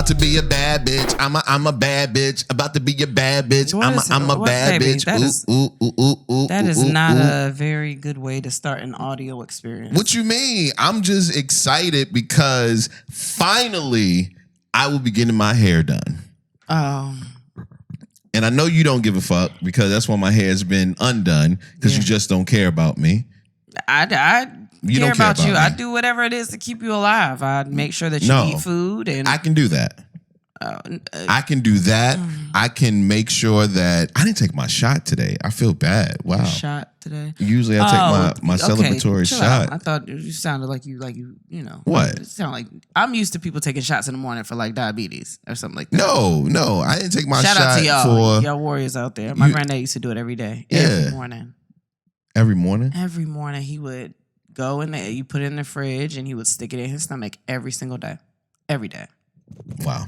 about to be a bad bitch. I'm a bad bitch. About to be a bad bitch. I'm a bad bitch. That is not a very good way to start an audio experience. What you mean? I'm just excited because finally I will be getting my hair done. And I know you don't give a fuck because that's why my hair has been undone because you just don't care about me. I care about you. I do whatever it is to keep you alive. I make sure that you eat food. And I can do that. I can do that. I can make sure that I didn't take my shot today. I feel bad. Wow. Shot today. Usually I take my celebratory shot. I thought you sounded like you know. What? It sounded like I'm used to people taking shots in the morning for like diabetes or something like that. No, I didn't take my shot. Shout out to y'all, y'all warriors out there. My granddad used to do it every day, every morning. Every morning? Every morning he would go in there. You put it in the fridge and he would stick it in his stomach every single day, every day. Wow.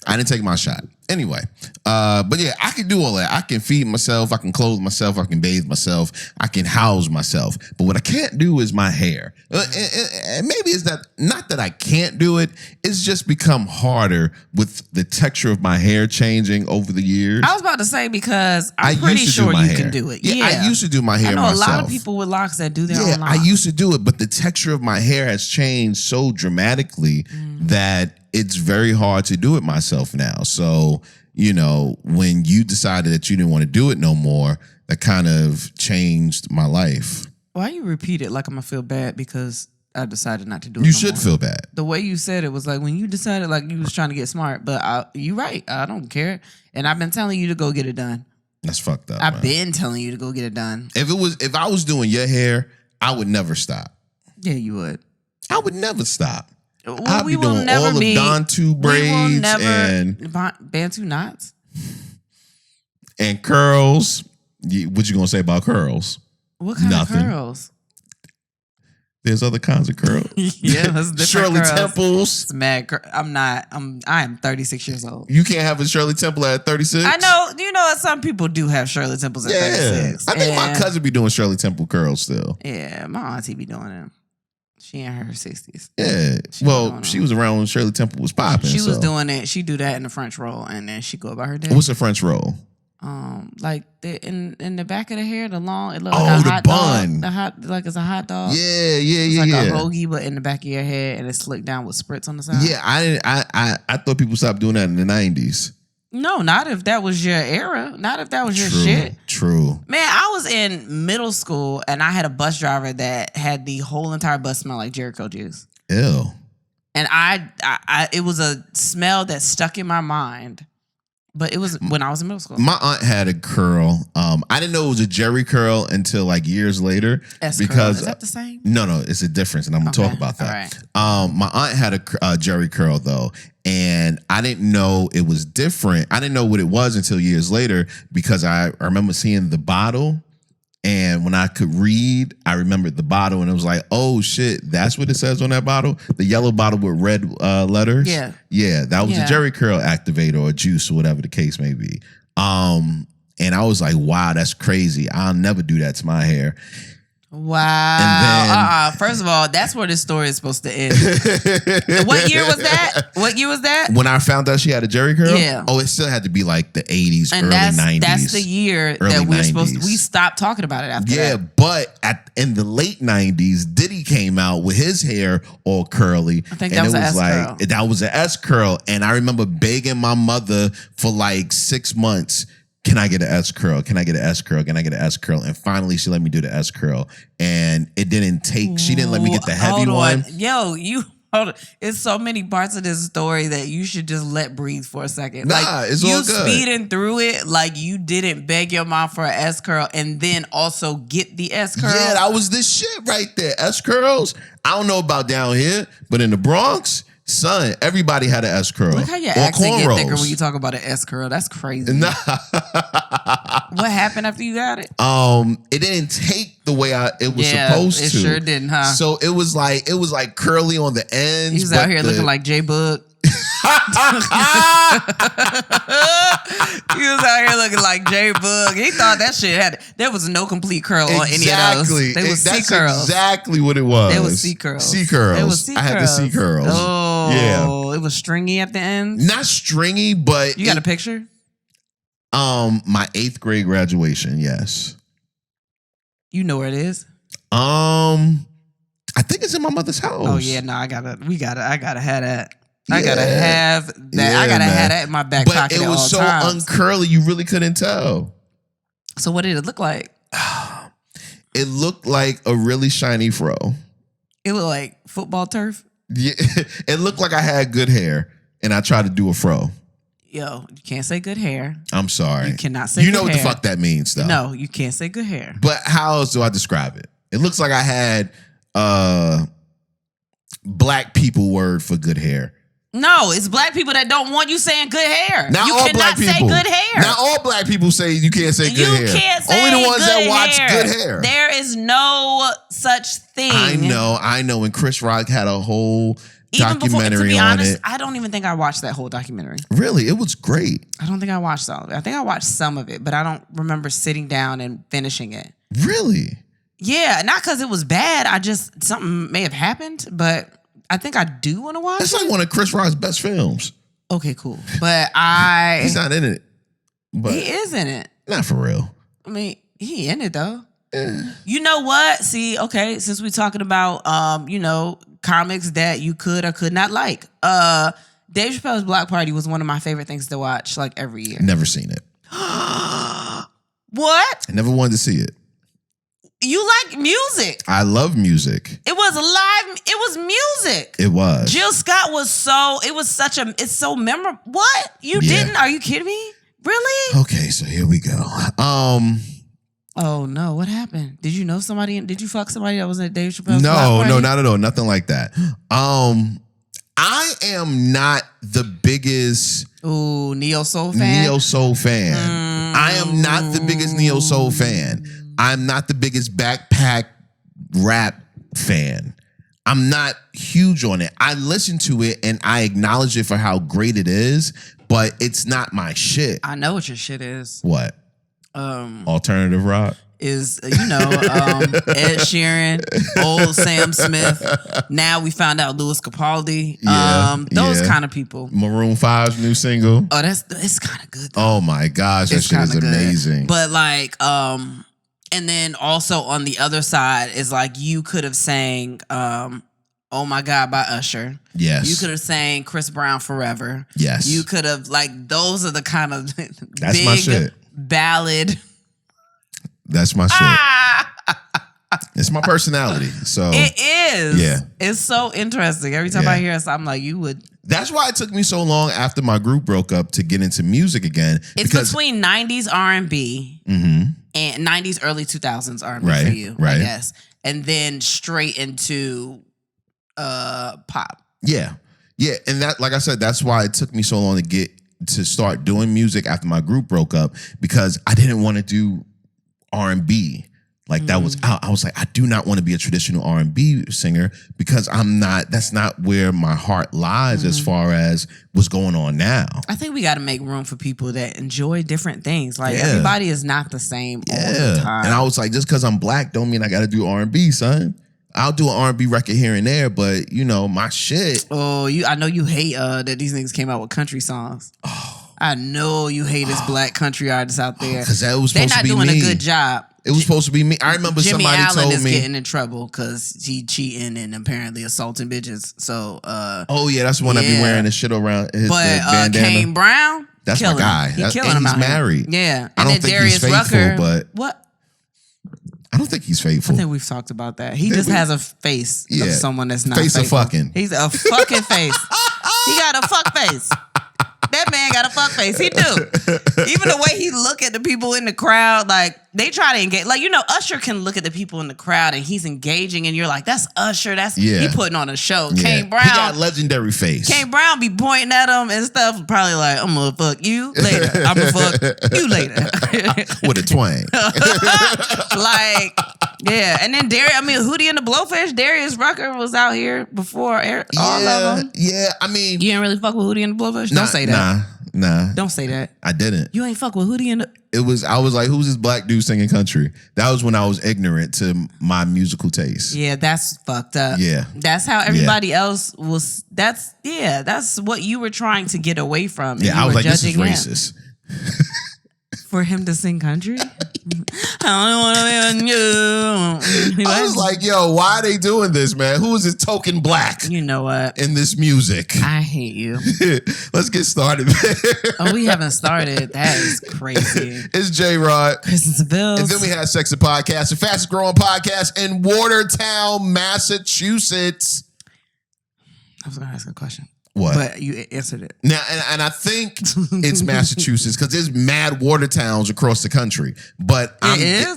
I didn't take my shot. Anyway, but yeah, I can do all that. I can feed myself. I can clothe myself. I can bathe myself. I can house myself. But what I can't do is my hair. And maybe it's not that I can't do it. It's just become harder with the texture of my hair changing over the years. I was about to say because I'm pretty sure you can do it. Yeah, I used to do my hair myself. I know a lot of people with locks that do their own locks. I used to do it, but the texture of my hair has changed so dramatically that it's very hard to do it myself now. So, you know, when you decided that you didn't want to do it no more, that kind of changed my life. Why you repeat it like I'm going to feel bad because I decided not to do it You should feel bad. The way you said it was like when you decided like you was trying to get smart, but you're right. I don't care. And I've been telling you to go get it done. That's fucked up. I've been telling you to go get it done. If I was doing your hair, I would never stop. Yeah, you would. I would never stop. Well, I'll be doing all of Bantu braids and Bantu knots and curls. What you gonna say about curls? What kind of curls? There's other kinds of curls. Yeah, that's different. Shirley curls. Temples. It's mad. I am 36 years old. You can't have a Shirley Temple at 36. I know. You know what? Some people do have Shirley Temples at 36. I think my cousin be doing Shirley Temple curls still. Yeah, my auntie be doing them. She in her 60s. Yeah. She was around when Shirley Temple was popping. She was doing it. She do that in the French roll, and then she go about her day. What's a French roll? Like in the back of the hair, the long. It looks like a hot bun. Dog, like it's a hot dog. Yeah. It's like a hoagie, but in the back of your head, and it's slicked down with spritz on the side. Yeah, I thought people stopped doing that in the 90s. No, not if that was your era. Not if that was your shit. True. Man, I was in middle school and I had a bus driver that had the whole entire bus smell like Jericho juice. Ew. And I it was a smell that stuck in my mind. But it was when I was in middle school. My aunt had a curl. I didn't know it was a Jerry curl until like years later. Because is that the same? No, it's a difference, and I'm gonna talk about that. Right. My aunt had a Jerry curl though, and I didn't know it was different. I didn't know what it was until years later because I remember seeing the bottle. And when I could read, I remembered the bottle, and it was like, "Oh shit, that's what it says on that bottle." The yellow bottle with red letters. Yeah, that was a Jerry curl activator or juice or whatever the case may be. And I was like, "Wow, that's crazy. I'll never do that to my hair." Wow. And then, first of all, that's where this story is supposed to end. What year was that? When I found out she had a Jerry curl? Yeah. Oh, it still had to be like the 80s, and early 90s. That's the year that we're supposed to. We stopped talking about it after that. Yeah, but in the late 90s, Diddy came out with his hair all curly. I think that was an S curl. That was an S curl. And I remember begging my mother for like 6 months, can I get an S curl? Can I get an S curl? Can I get an S curl? And finally, she let me do the S curl. And it didn't take, she didn't let me get the heavy one. Yo, hold on. It's so many parts of this story that you should just let breathe for a second. It's all good. You speeding through it like you didn't beg your mom for an S curl and then also get the S curl. Yeah, that was the shit right there. S curls. I don't know about down here, but in the Bronx, son, everybody had an S curl. Look how your accent get thicker when you talk about an S curl. That's crazy. Nah. What happened after you got it? It didn't take the way it was supposed to. It sure didn't, huh? So it was like curly on the ends. He was out here looking like J-Bug. He was out here looking like J-Bug. He thought that shit there was no complete curl on any of those. They was C curls. Exactly what it was. They was C curls. C curls. They was C curls. I had the C curls. Oh, yeah. it was stringy at the end. Not stringy, but you got a picture? My 8th grade graduation. Yes. You know where it is? I think it's in my mother's house. Oh yeah, no, I gotta have that. I gotta have that. Yeah, I gotta have that in my back pocket. But it was so uncurly, you really couldn't tell. So what did it look like? It looked like a really shiny fro. It looked like football turf. Yeah, it looked like I had good hair, and I tried to do a fro. Yo, you can't say good hair. I'm sorry. You cannot say good hair. You know what the fuck that means, though. No, you can't say good hair. But how else do I describe it? It looks like I had black people word for good hair. No, it's black people that don't want you saying good hair. Not you all cannot black people say good hair. Not all black people say you can't say good hair. You can't say only the ones good that watch hair. good hair. There is no such thing. I know. And Chris Rock had a whole documentary to be on honest, it. I don't even think I watched that whole documentary. Really? It was great. I don't think I watched all of it. I think I watched some of it, but I don't remember sitting down and finishing it. Really? Yeah, not because it was bad. Something may have happened, but I think I do want to watch it. It's like one of Chris Rock's best films. Okay, cool. But he's not in it. But he is in it. Not for real. I mean, he in it though. You know what? See, okay, since we're talking about comics that you could or could not like. Dave Chappelle's Block Party was one of my favorite things to watch like every year. Never seen it. What? I never wanted to see it. You like music. I love music. It was live. It was music. It was. Jill Scott was it's so memorable. What? You didn't? Are you kidding me? Really? Okay, so here we go. Oh no, what happened? Did you know somebody? Did you fuck somebody that was at Dave Chappelle's No, Block Party? No, not at all. Nothing like that. I am not the biggest neo soul fan. I am not the biggest neo soul fan. I'm not the biggest backpack rap fan. I'm not huge on it. I listen to it and I acknowledge it for how great it is, but it's not my shit. I know what your shit is. What? Alternative rock? Is, Ed Sheeran, old Sam Smith. Now we found out Louis Capaldi. Those kind of people. Maroon 5's new single. Oh, it's kind of good though. Oh my gosh, that shit is amazing. But like, and then also on the other side is like you could have sang Oh My God by Usher. Yes. You could have sang Chris Brown Forever. Yes. You could have those are the kind of That's my shit. Ballad. That's my shit. It's my personality. So it is. Yeah. It's so interesting. Every time I hear it, I'm like, you would. That's why it took me so long after my group broke up to get into music again. It's between 90s R&B and 90s, early 2000s R&B for you, I guess. And then straight into pop. Yeah. Yeah. And that, like I said, that's why it took me so long to start doing music after my group broke up, because I didn't want to do R&B. Like that was out. I was like, I do not want to be a traditional R&B singer because that's not where my heart lies as far as what's going on now. I think we got to make room for people that enjoy different things. Like everybody is not the same all the time. And I was like, just because I'm black don't mean I got to do R&B, son. I'll do an R&B record here and there, but my shit. Oh, I know you hate that these niggas came out with country songs. Oh. I know you hate this black country artists out there. Because that was supposed to be me. They're not doing a good job. It was supposed to be me. I remember Jimmy somebody Allen told me. Jimmy Allen is getting in trouble because he cheating and apparently assaulting bitches. So, oh yeah, that's the one I be wearing the shit around his bandana. Kane Brown, that's my guy. He's killing him. He's married. Yeah, I don't think he's faithful, but what? I don't think he's faithful. I think we've talked about that. He just has a face of someone that's not faithful. Face of fucking. He's a fucking face. He got a fuck face. That man got a fuck face. He do. Even the way he look at the people in the crowd, like they try to engage. Like, Usher can look at the people in the crowd and he's engaging and you're like, that's Usher. He putting on a show. Yeah. Kane Brown. He got a legendary face. Kane Brown be pointing at him and stuff. Probably like, I'm gonna fuck you later. I'm gonna fuck you later. With a twang. And then Hootie and the Blowfish, Darius Rucker was out here before all of them. Yeah, I mean. You didn't really fuck with Hootie and the Blowfish? Don't say that. Nah. Don't say that. I didn't. You ain't fuck with Hootie and the... I was like, who's this black dude singing country? That was when I was ignorant to my musical taste. Yeah, that's fucked up. Yeah. That's how everybody else was. That's what you were trying to get away from. Yeah, I was like, this is racist. For him to sing country? I don't want to be on you. I was like, yo, why are they doing this, man? Who is this token black? You know what? In this music. I hate you. Let's get started. Oh, we haven't started. That is crazy. It's J-Rod. Kristen Sivills. And then we had Sex and Podcast, the fastest growing podcast in Watertown, Massachusetts. I was going to ask a question. What? But you answered it. Now, and I think it's Massachusetts because there's mad water towns across the country. But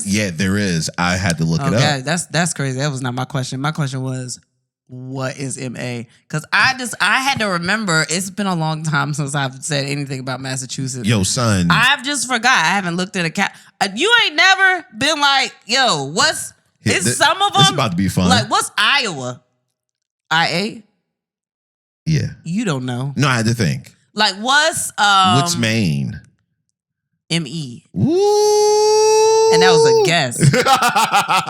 yeah, there is. I had to look it up. That's crazy. That was not my question. My question was, what is MA? Because I had to remember. It's been a long time since I've said anything about Massachusetts. Yo, son, I've just forgot. I haven't looked at a cat. You ain't never been like, yo, what's? Some of them. It's about to be fun. Like, what's Iowa? IA. Yeah. You don't know. No, I had to think. Like, what's Maine? ME. Ooh. And that was a guess.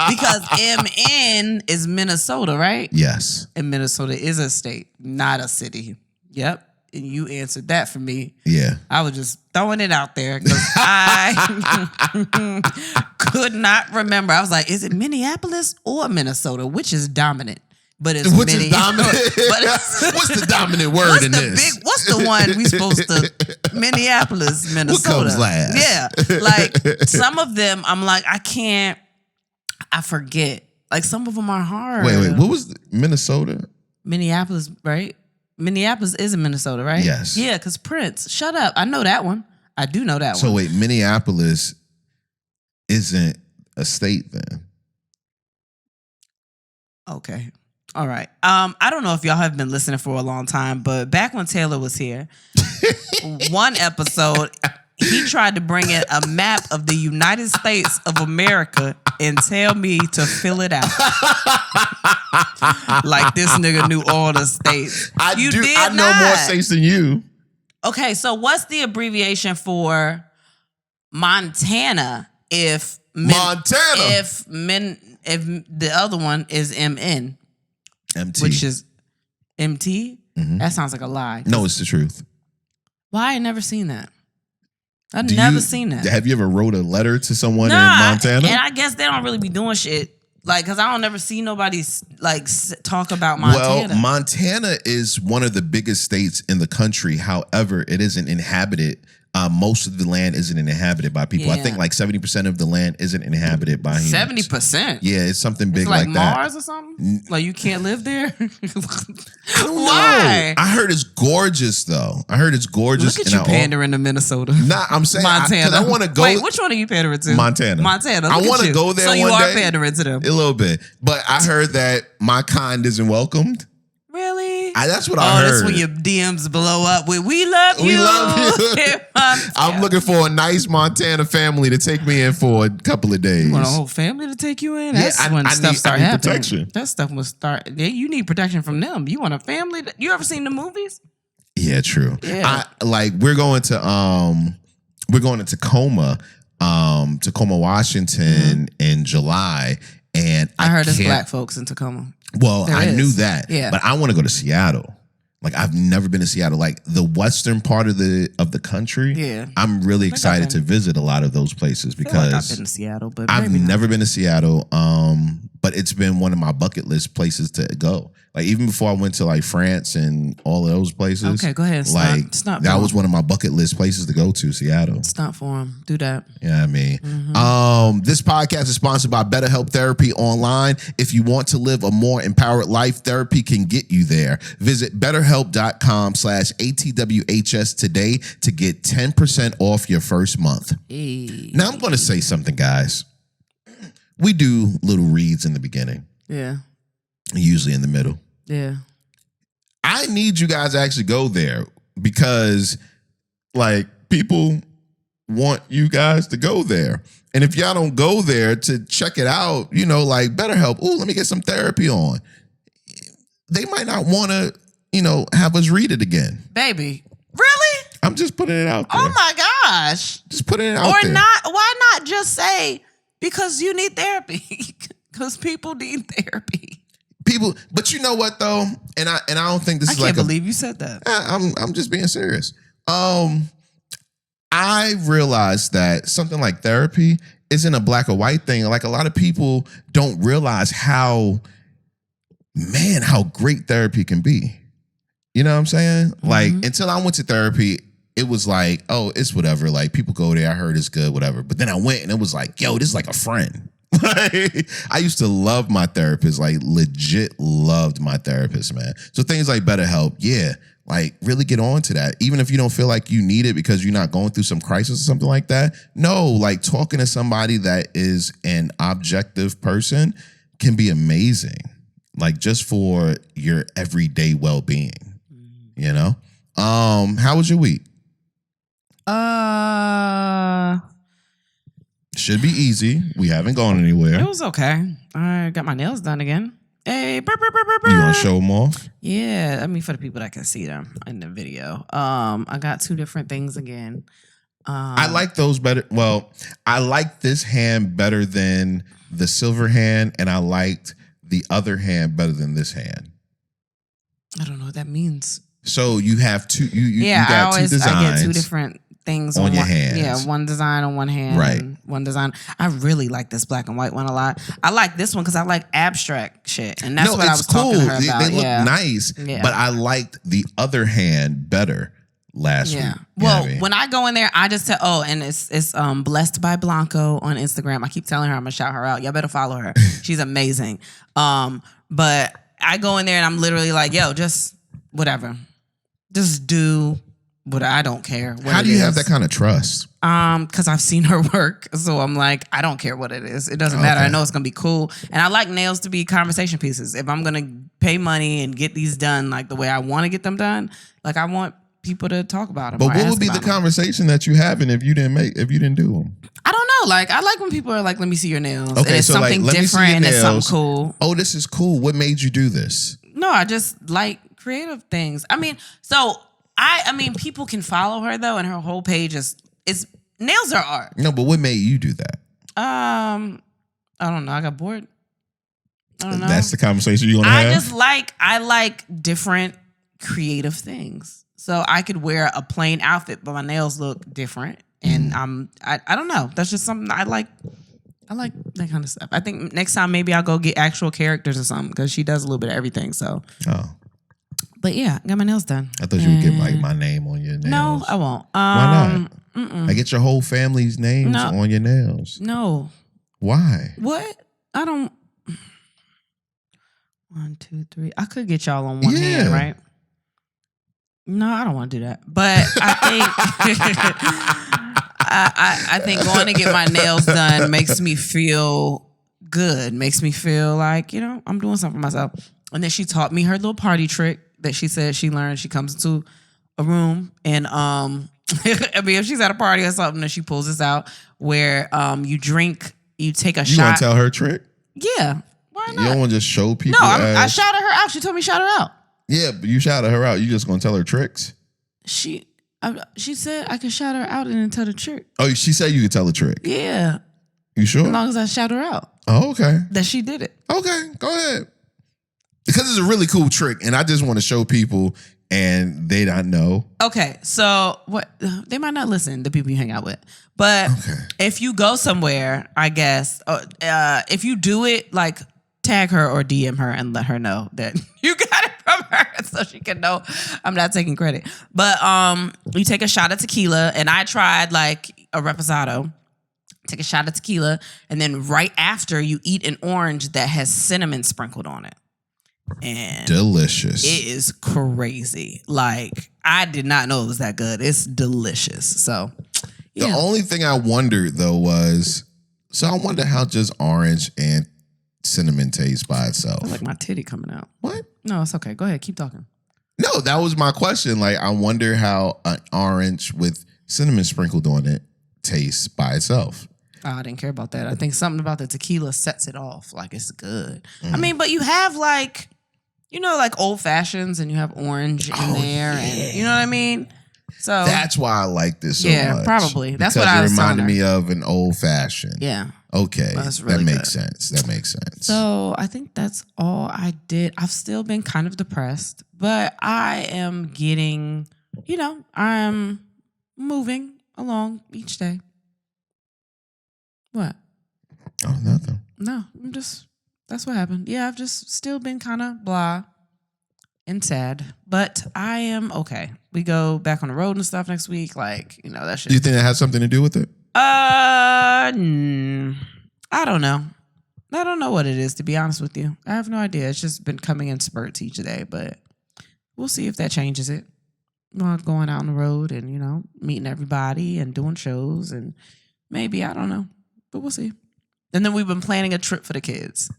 Because MN is Minnesota, right? Yes. And Minnesota is a state, not a city. Yep. And you answered that for me. Yeah. I was just throwing it out there because I could not remember. I was like, is it Minneapolis or Minnesota? Which is dominant? But it's Which is dominant? What's the dominant word in this? What's the one we supposed to? Minneapolis, Minnesota. What comes last? Yeah. Like some of them, I'm like, I forget. Like some of them are hard. Wait. What was Minnesota? Minneapolis, right? Minneapolis is in Minnesota, right? Yes. Yeah, because Prince. Shut up. I know that one. I do know that one. So wait, Minneapolis isn't a state then? Okay. All right. I don't know if y'all have been listening for a long time, but back when Taylor was here, one episode, he tried to bring in a map of the United States of America and tell me to fill it out. Like this nigga knew all the states. I know more states than you. Okay, so what's the abbreviation for Montana if the other one is MN? MT. Which is MT? Mm-hmm. That sounds like a lie. No, it's the truth. Why? I never seen that. I've never seen that. Have you ever wrote a letter to someone in Montana? And I guess they don't really be doing shit. Like, because I don't ever see nobody, like, talk about Montana. Well, Montana is one of the biggest states in the country. However, it isn't inhabited. Most of the land isn't inhabited by people. Yeah. I think like 70% of the land isn't inhabited by humans. 70%? Yeah, it's something big like that. Mars or something? Like you can't live there? I don't know. I heard it's gorgeous though. Look at you pandering to Minnesota. Nah, I'm saying Montana. I want to go. Wait, which one are you pandering to? Montana. I want to go there one day. So you are pandering to them. A little bit. But I heard that my kind isn't welcomed. Really? That's what I heard. That's when your DMs blow up with, we love you. We love you. I'm looking for a nice Montana family to take me in for a couple of days. You want a whole family to take you in? That's when stuff start happening. Protection. That stuff will start. You need protection from them. You want a family? You ever seen the movies? Yeah, true. Yeah. We're going to Tacoma, Washington in July. And I heard there's black folks in Tacoma. Well, I knew that, but I want to go to Seattle. Like I've never been to Seattle, like the western part of the country. Yeah, I'm really excited to visit a lot of those places because I've been to Seattle, but I've never been to Seattle. But it's been one of my bucket list places to go. Like even before I went to like France and all of those places. Okay, go ahead. That was one of my bucket list places to go to, Seattle. It's not for him. Do that. Yeah, I mean. Mm-hmm. This podcast is sponsored by BetterHelp Therapy Online. If you want to live a more empowered life, therapy can get you there. Visit BetterHelp.com/ATWHS today to get 10% off your first month. Hey. Now I'm going to say something, guys. We do little reads in the beginning. Yeah. Usually in the middle. Yeah. I need you guys to actually go there because, like, people want you guys to go there. And if y'all don't go there to check it out, you know, like BetterHelp, let me get some therapy on. They might not want to, have us read it again. Baby. Really? I'm just putting it out there. Oh, my gosh. Just put it out or there. not. Why not just say because you need therapy? Because people need therapy. People, but you know what though, and I don't think this is like. I can't believe you said that. I'm just being serious. I realized that something like therapy isn't a black or white thing. Like a lot of people don't realize how great therapy can be. You know what I'm saying? Mm-hmm. Like until I went to therapy, it was like, oh, it's whatever. Like people go there, I heard it's good, whatever. But then I went and it was like, yo, this is like a friend. Like, I used to love my therapist, like legit loved my therapist, man. So things like BetterHelp, yeah, like really get on to that. Even if you don't feel like you need it because you're not going through some crisis or something like that. No, like talking to somebody that is an objective person can be amazing. Like just for your everyday well-being, you know? How was your week? Should be easy. We haven't gone anywhere. It was okay. I got my nails done again. Hey, You want to show them off? Yeah, I mean for the people that can see them in the video. I got 2 different things again. I like those better. Well, I like this hand better than the silver hand, and I liked the other hand better than this hand. I don't know what that means. So you have two. You got 2 designs. I get 2 different things on your hands. Yeah, one design on one hand, right? And one design. I really like this black and white one a lot. I like this one because I like abstract shit, and that's what I was talking to her about. They look nice, but I liked the other hand better last week. Well, when I go in there, I just tell. Oh, and it's Blessed by Blanco on Instagram. I keep telling her I'm gonna shout her out. Y'all better follow her. She's amazing. But I go in there and I'm literally like, yo, just whatever, just do. But I don't care. How do you have that kind of trust? Because I've seen her work. So I'm like, I don't care what it is. It doesn't matter. I know it's going to be cool. And I like nails to be conversation pieces. If I'm going to pay money and get these done like the way I want to get them done, like I want people to talk about them. But what would be the conversation that you having if you didn't do them? I don't know. Like I like when people are like, let me see your nails. Okay, and it's so something like, different and it's something cool. Oh, this is cool. What made you do this? No, I just like creative things. I mean, I mean, people can follow her though, and her whole page is nails are art. No, but what made you do that? I don't know. I got bored. I don't know. That's the conversation you want to have? I like different creative things. So I could wear a plain outfit, but my nails look different. And I don't know. That's just something I like. I like that kind of stuff. I think next time maybe I'll go get actual characters or something because she does a little bit of everything. So. Oh. But yeah, got my nails done. I thought you would get like my name on your nails. No, I won't. Why not? I get your whole family's names on your nails. No. Why? What? I don't. 1, 2, 3. I could get y'all on one hand, right? No, I don't want to do that. But I think I think going to get my nails done makes me feel good. Makes me feel like, I'm doing something for myself. And then she taught me her little party trick that she said she learned. She comes into a room and I mean, if she's at a party or something, and she pulls this out where you take a shot. You want to tell her trick? Yeah. Why not? You don't want to just show people? No, I shouted her out. She told me shout her out. Yeah, but you shouted her out. You just going to tell her tricks? She said I could shout her out and then tell the trick. Oh, she said you could tell the trick? Yeah. You sure? As long as I shout her out. Oh, okay. That she did it. Okay, go ahead. Because it's a really cool trick, and I just want to show people, and they don't know. Okay, so what? They might not listen, the people you hang out with. But if you go somewhere, I guess, if you do it, like tag her or DM her and let her know that you got it from her so she can know I'm not taking credit. But you take a shot of tequila, and I tried like a reposado. Take a shot of tequila, and then right after you eat an orange that has cinnamon sprinkled on it. And delicious. It is crazy. Like, I did not know it was that good. It's delicious. So, yeah. The only thing I wondered, though, was... So, I wonder how just orange and cinnamon taste by itself. I like my titty coming out. What? No, it's okay. Go ahead. Keep talking. No, that was my question. Like, I wonder how an orange with cinnamon sprinkled on it tastes by itself. Oh, I didn't care about that. I think something about the tequila sets it off. Like, it's good. I mean, but you have like... like old fashions and you have orange in there. Yeah. And you know what I mean? So that's why I like this so much. Yeah, probably. That's what I was telling her. It reminded her. me of an old fashioned. Yeah. Okay. Really that makes sense. That makes sense. So I think that's all I did. I've still been kind of depressed, but I am getting, I'm moving along each day. What? Oh, nothing. No, that's what happened. Yeah, I've just still been kind of blah and sad, but I am okay. We go back on the road and stuff next week. Like, that shit. Do you think that has something to do with it? I don't know. I don't know what it is, to be honest with you. I have no idea. It's just been coming in spurts each day, but we'll see if that changes it. Well, going out on the road and, meeting everybody and doing shows and maybe, I don't know, but we'll see. And then we've been planning a trip for the kids.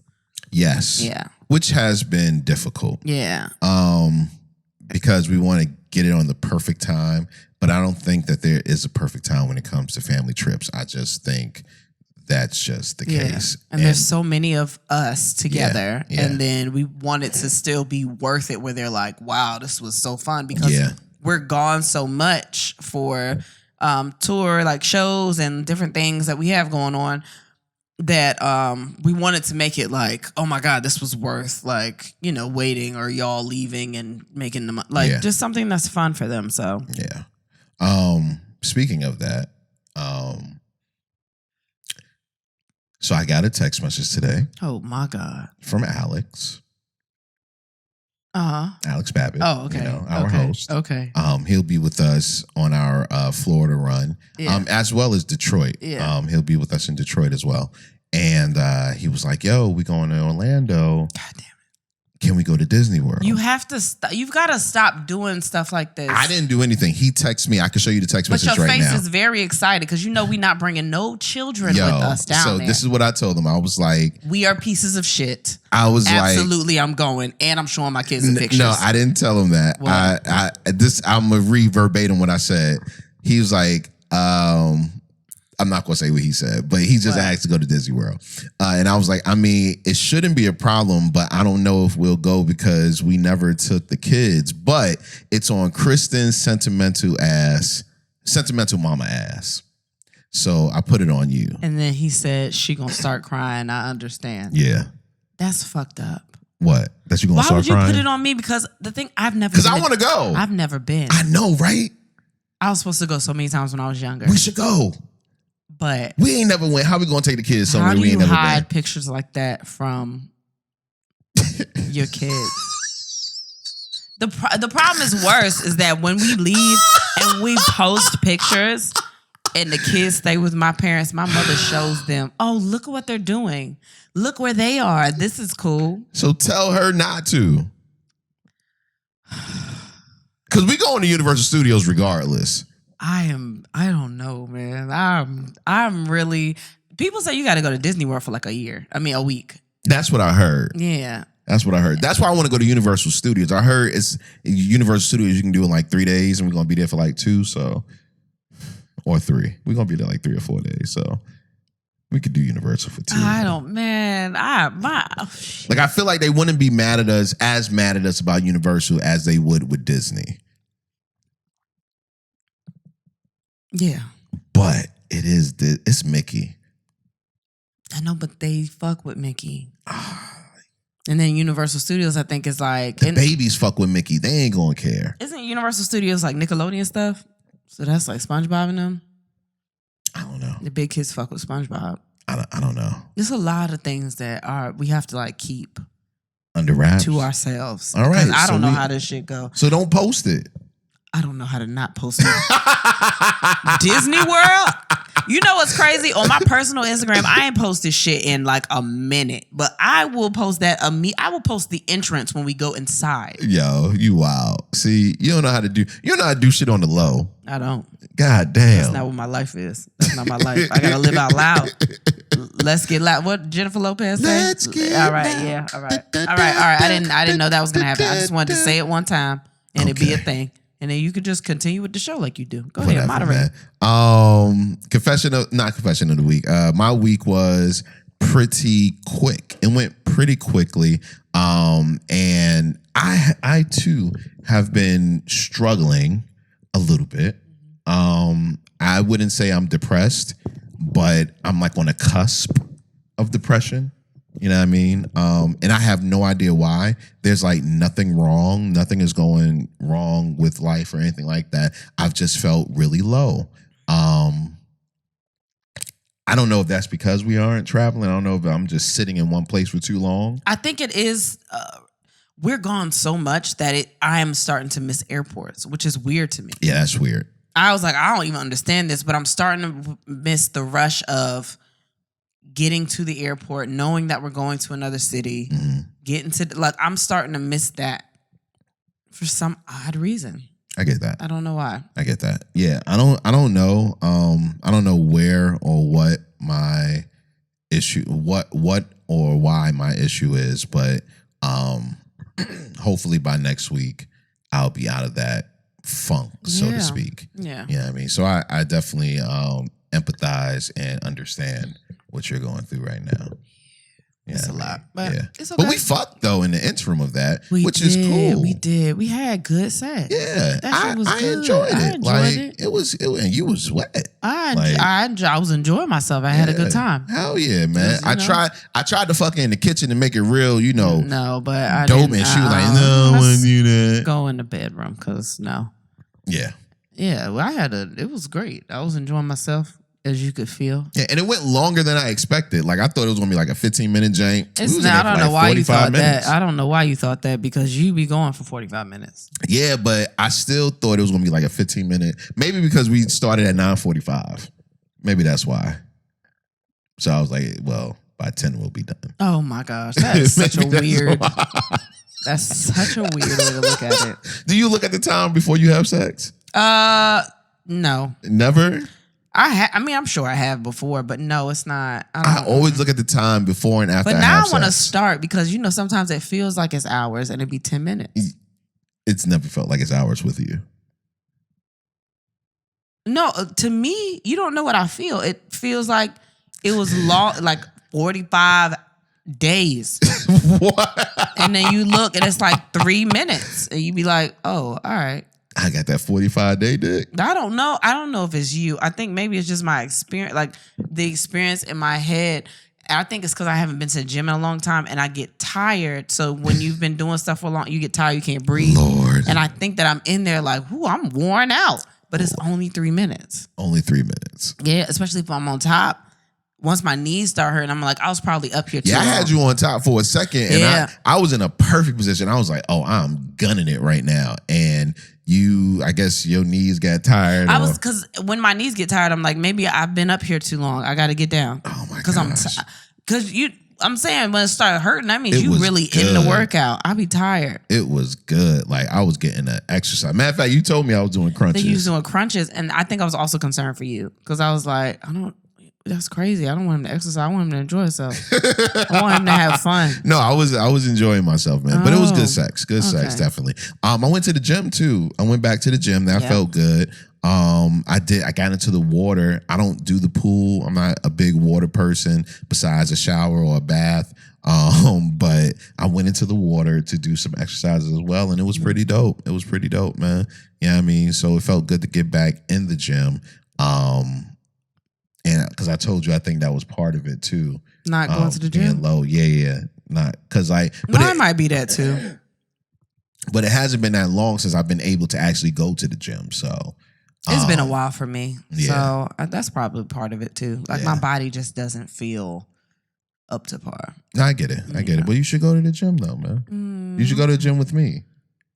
Yes. Yeah. Which has been difficult. Yeah. Because we want to get it on the perfect time, but I don't think that there is a perfect time when it comes to family trips. I just think that's just the case. And there's so many of us together, Yeah. and then we want it to still be worth it where they're like, wow, this was so fun because we're gone so much for tour, like shows and different things that we have going on that we wanted to make it like, oh my God, this was worth like, waiting or y'all leaving and making them just something that's fun for them. So speaking of that, so I got a text message today. Oh my God. From Alex. Uh-huh. Alex Babbitt. Oh, okay. Our host. Okay. He'll be with us on our Florida run, as well as Detroit. Yeah. He'll be with us in Detroit as well. And he was like, yo, we going to Orlando. God damn it. Can we go to Disney World? You have to you've got to stop doing stuff like this. I didn't do anything. He texted me. I can show you the text message right now. But your face is very excited because we're not bringing no children with us down there. So this is what I told him. I was like, we are pieces of shit. I was absolutely, I'm going, and I'm showing my kids the pictures. No, I didn't tell him that. I'm gonna read verbatim what I said. He was like, I'm not gonna say what he said, but he just asked to go to Disney World, and I was like, I mean, it shouldn't be a problem, but I don't know if we'll go because we never took the kids. But it's on Kristen's sentimental mama ass. So I put it on you. And then he said she gonna start crying. I understand. Yeah, that's fucked up. What? That you gonna start crying? Why would you put it on me? Because the thing because I want to go. I've never been. I know, right? I was supposed to go so many times when I was younger. We should go. But we ain't never went. How we gonna take the kids somewhere we ain't never been? How do you hide pictures like that from your kids? The problem is worse is that when we leave and we post pictures and the kids stay with my parents, my mother shows them, oh, look at what they're doing. Look where they are. This is cool. So tell her not to. Because we go into Universal Studios regardless. I don't know, man. I'm really, people say you got to go to Disney World for like a week. That's what I heard. Yeah. That's what I heard. That's why I want to go to Universal Studios. I heard it's Universal Studios, you can do it in like 3 days and we're going to be there for like 2, or 3. We're going to be there like 3 or 4 days. So we could do Universal for 2. I feel like they wouldn't be mad at us about Universal as they would with Disney. Yeah. But it's Mickey. I know, but they fuck with Mickey. And then Universal Studios, I think, is like... The babies fuck with Mickey. They ain't gonna care. Isn't Universal Studios like Nickelodeon stuff? So that's like SpongeBob and them? I don't know. The big kids fuck with SpongeBob. I don't know. There's a lot of things that we have to like keep... under wraps? To ourselves. All right. I don't know how this shit go. So don't post it. I don't know how to not post it. Disney World? You know what's crazy? On my personal Instagram, I ain't posted shit in like a minute. But I will post that. I will post the entrance when we go inside. Yo, you wild. See, you don't know how to do shit on the low. I don't. God damn. That's not what my life is. That's not my life. I gotta live out loud. Let's get loud. What Jennifer Lopez said? Let's get all right, loud. Yeah. All right. I didn't know that was gonna happen. I just wanted to say it one time and it be a thing. And then you could just continue with the show like you do. Go ahead, moderate. Confession of the week. My week was pretty quick. It went pretty quickly. And I too have been struggling A little bit. I wouldn't say I'm depressed, but I'm like on a cusp of depression. You know what I mean? And I have no idea why. There's like nothing wrong. Nothing is going wrong with life or anything like that. I've just felt really low. I don't know if that's because we aren't traveling. I don't know if I'm just sitting in one place for too long. I think it is. We're gone so much that I am starting to miss airports, which is weird to me. Yeah, that's weird. I was like, I don't even understand this, but I'm starting to miss the rush of getting to the airport, knowing that we're going to another city, getting to, like, I'm starting to miss that for some odd reason. I get that. I don't know why. I get that. Yeah, I don't know. I don't know where or what my issue, what or why my issue is, but hopefully by next week I'll be out of that funk, so to speak. Yeah. You know what I mean? So I definitely empathize and understand what you're going through right now. Yeah, it's a lot, but it's okay. But we fucked though in the interim of that, which is cool. We did. We had good sex. Yeah, that was I good. enjoyed it. I enjoyed it. And you was wet. I was enjoying myself. I had a good time. Hell yeah, man! I tried to fuck her in the kitchen to make it real, No, but I dope, didn't. and she was like, "No, I wouldn't do that." Go in the bedroom, cause no. Yeah. Yeah, well, it was great. I was enjoying myself. As you could feel. Yeah, and it went longer than I expected. Like, I thought it was going to be like a 15-minute jank. I don't know why you thought that. I don't know why you thought that, because you be going for 45 minutes. Yeah, but I still thought it was going to be like a 15-minute. Maybe because we started at 9:45. Maybe that's why. So I was like, well, by 10 we'll be done. Oh my gosh. That is such a weird... That's such a weird way to look at it. Do you look at the time before you have sex? No. Never? I mean, I'm sure I have before, but no, it's not. I always look at the time before and after. But now I want to start, because sometimes it feels like it's hours and it'd be 10 minutes. It's never felt like it's hours with you. No, to me, you don't know what I feel. It feels like it was long, like 45 days. What? And then you look and it's like 3 minutes, and you be like, "Oh, all right." I got that 45-day dick. I don't know. I don't know if it's you. I think maybe it's just my experience, like the experience in my head. I think it's because I haven't been to the gym in a long time and I get tired. So when you've been doing stuff for long, you get tired, you can't breathe. Lord. And I think that I'm in there like, I'm worn out. But it's only 3 minutes. Only 3 minutes. Yeah, especially if I'm on top. Once my knees start hurting, I'm like, I was probably up here too long. I had you on top for a second, and I was in a perfect position. I was like, oh, I'm gunning it right now. And I guess your knees got tired. Because when my knees get tired, I'm like, maybe I've been up here too long. I got to get down. Oh my gosh. I'm saying when it started hurting, that means you really in the workout. I be tired. It was good. Like, I was getting an exercise. Matter of fact, you told me I was doing crunches. You was doing crunches, and I think I was also concerned for you, because I was like, that's crazy. I don't want him to exercise. I want him to enjoy himself. I want him to have fun. No, I was enjoying myself, man. But it was good sex. Good sex, definitely. I went to the gym too. I went back to the gym. That felt good. I got into the water. I don't do the pool. I'm not a big water person besides a shower or a bath. But I went into the water to do some exercises as well, and it was pretty dope. It was pretty dope, man. You know what I mean? So it felt good to get back in the gym. And because I told you, I think that was part of it too. Not going to the gym? Being low. Yeah. Not because it might be that too. But it hasn't been that long since I've been able to actually go to the gym. So it's been a while for me. Yeah. So that's probably part of it too. Like my body just doesn't feel up to par. No, I get it. I get it. But you should go to the gym though, man. You should go to the gym with me.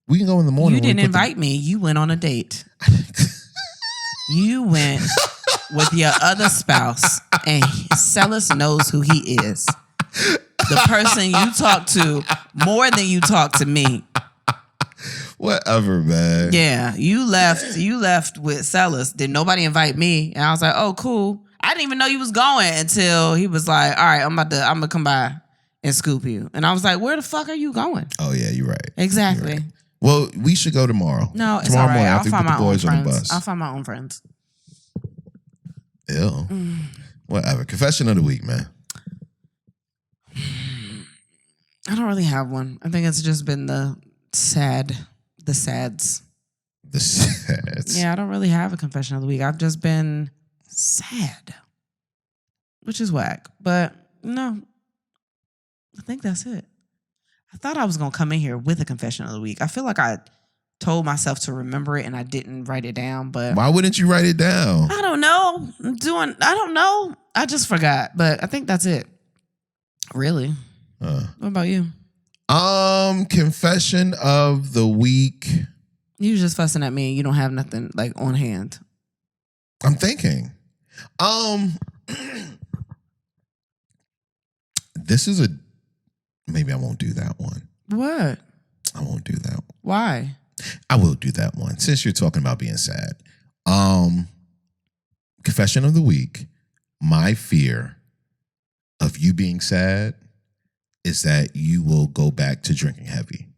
We can go in the morning. You didn't invite me. You went on a date. You went with your other spouse, and Sivills knows who he is. The person you talk to more than you talk to me. Whatever, man. Yeah, you left with Sivills. Did nobody invite me? And I was like, oh, cool. I didn't even know you was going until he was like, all right, I'm gonna come by and scoop you. And I was like, where the fuck are you going? Oh yeah, you're right. Exactly. You're right. Well, we should go tomorrow. No, it's tomorrow all right. morning. I'll find my own friends. Bus. I'll find my own friends. Ew. Whatever. Confession of the week, man. I don't really have one. I think it's just been the sads. The sads. Yeah, I don't really have a confession of the week. I've just been sad, which is whack. But no, I think that's it. I thought I was going to come in here with a confession of the week. I feel like I told myself to remember it and I didn't write it down. But why wouldn't you write it down? I don't know. I don't know. I just forgot. But I think that's it. Really? What about you? Confession of the week. You was just fussing at me. You don't have nothing like on hand. I'm thinking. This is maybe I won't do that one. What? I won't do that one. Why? I will do that one since you're talking about being sad. Confession of the week. My fear of you being sad is that you will go back to drinking heavy.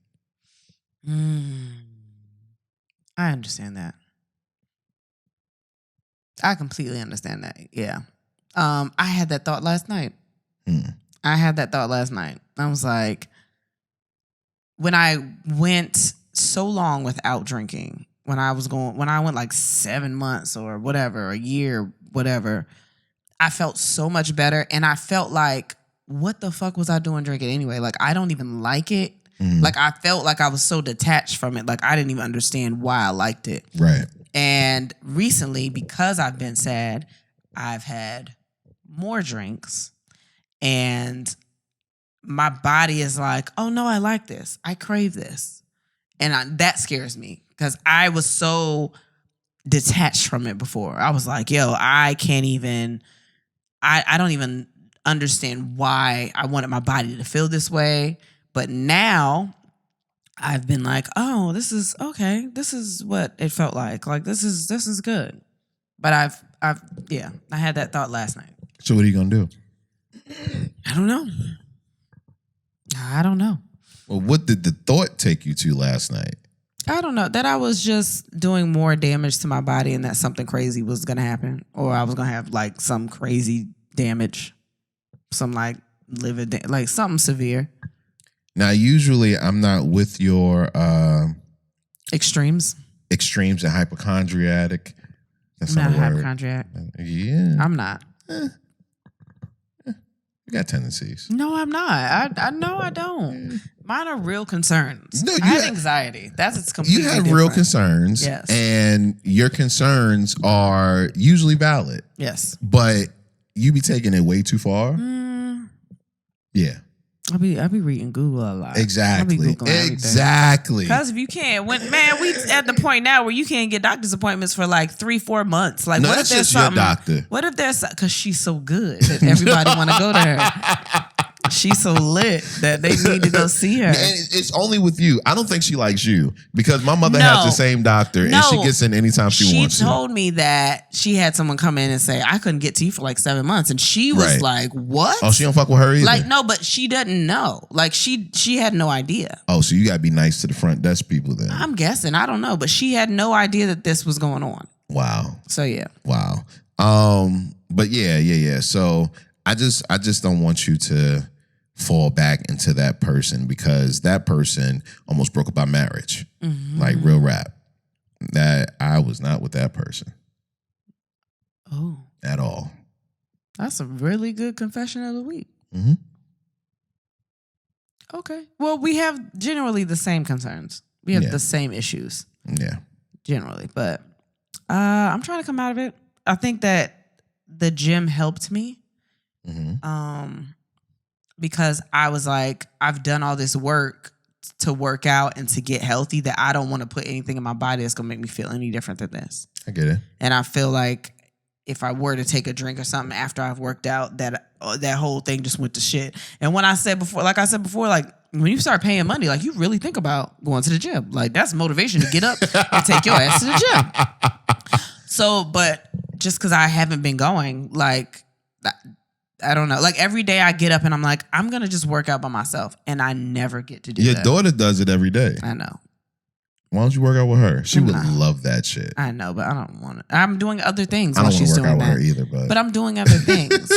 I understand that. I completely understand that. Yeah. I had that thought last night. I was like, when I went so long without drinking, when I went like 7 months or whatever, a year, whatever, I felt so much better. And I felt like, what the fuck was I doing drinking anyway? Like, I don't even like it. Like, I felt like I was so detached from it. Like, I didn't even understand why I liked it. Right. And recently, because I've been sad, I've had more drinks. And my body is like, oh, no, I like this. I crave this. And that scares me because I was so detached from it before. I was like, yo, I can't even, I don't even understand why I wanted my body to feel this way. But now I've been like, oh, this is okay. This is what it felt like. Like, this is good. But I had that thought last night. So what are you going to do? I don't know. Well, what did the thought take you to last night? I don't know. That I was just doing more damage to my body and that something crazy was going to happen. Or I was going to have like some crazy damage. Some like liver, like something severe. Now, usually I'm not with your extremes and hypochondriac. That's I'm not not a word. hypochondriac. Yeah. I'm not. You got tendencies. No, I'm not. I know I don't. Mine are real concerns. No, I have anxiety. It's completely You have different. real concerns. Yes. And your concerns are usually valid. Yes. But you be taking it way too far. Yeah. I be reading Google a lot. Exactly. I be Googling everything. Exactly. Because if you can't, we at the point now where you can't get doctor's appointments for like 3-4 months. Like, no, what that's if there's just your something? doctor. What if there's because she's so good that everybody want to go to her? She's so lit that they need to go see her. And it's only with you. I don't think she likes you because my mother has the same doctor and she gets in anytime she wants to. She told me that she had someone come in and say, I couldn't get to you for like 7 months. And she was like, what? Oh, she don't fuck with her either? Like, no, but she doesn't know. Like, she had no idea. Oh, so you got to be nice to the front desk people then. I'm guessing. I don't know. But she had no idea that this was going on. Wow. So, yeah. Wow. But yeah. So I just don't want you to fall back into that person because that person almost broke up our marriage. Like real rap. That I was not with that person. Oh. At all. That's a really good confession of the week. Okay. Well, we have generally the same concerns. We have the same issues. Yeah. Generally. But I'm trying to come out of it. I think that the gym helped me. Because I was like, I've done all this work to work out and to get healthy that I don't want to put anything in my body that's going to make me feel any different than this. I get it. And I feel like if I were to take a drink or something after I've worked out, that whole thing just went to shit. And when I said before, like when you start paying money, like you really think about going to the gym. Like that's motivation to get up and take your ass to the gym. So, but just because I haven't been going, like, I don't know. Like every day I get up and I'm like, I'm going to just work out by myself. And I never get to do that. Your daughter does it every day. I know. Why don't you work out with her? She would love that shit. I know, but I don't want to. I'm doing other things I while don't she's want to work doing out that. with her either, but I'm doing other things.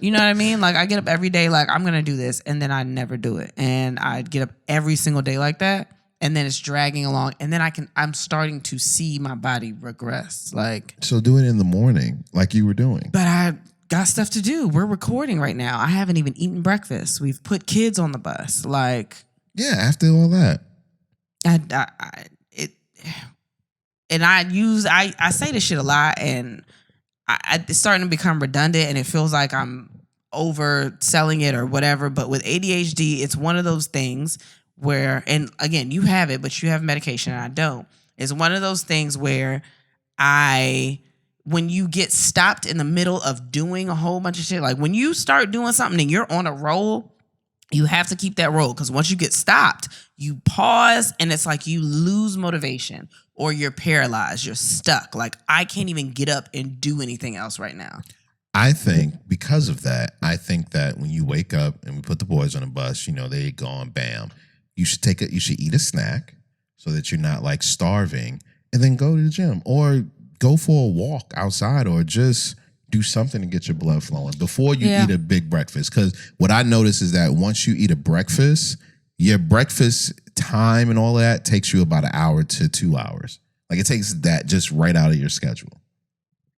You know what I mean? Like I get up every day like I'm going to do this and then I never do it. And I get up every single day like that. and then it's dragging along, and then I'm starting to see my body regress. Like, so do it in the morning, like you were doing. But I got stuff to do. We're recording right now. I haven't even eaten breakfast. We've put kids on the bus. Like, yeah, after all that, I say this shit a lot, and it's starting to become redundant, and it feels like I'm overselling it or whatever. But with ADHD, it's one of those things where, and again, you have it, but you have medication and I don't. It's one of those things where when you get stopped in the middle of doing a whole bunch of shit, like when you start doing something and you're on a roll, you have to keep that roll, because once you get stopped, you pause and it's like you lose motivation or you're paralyzed, you're stuck. Like, I can't even get up and do anything else right now. I think because of that, I think that when you wake up and we put the boys on a bus, they gone, bam, you should eat a snack so that you're not like starving, and then go to the gym or go for a walk outside or just do something to get your blood flowing before you eat a big breakfast. Because what I notice is that once you eat a breakfast, your breakfast time and all that takes you about an hour to 2 hours. Like, it takes that just right out of your schedule.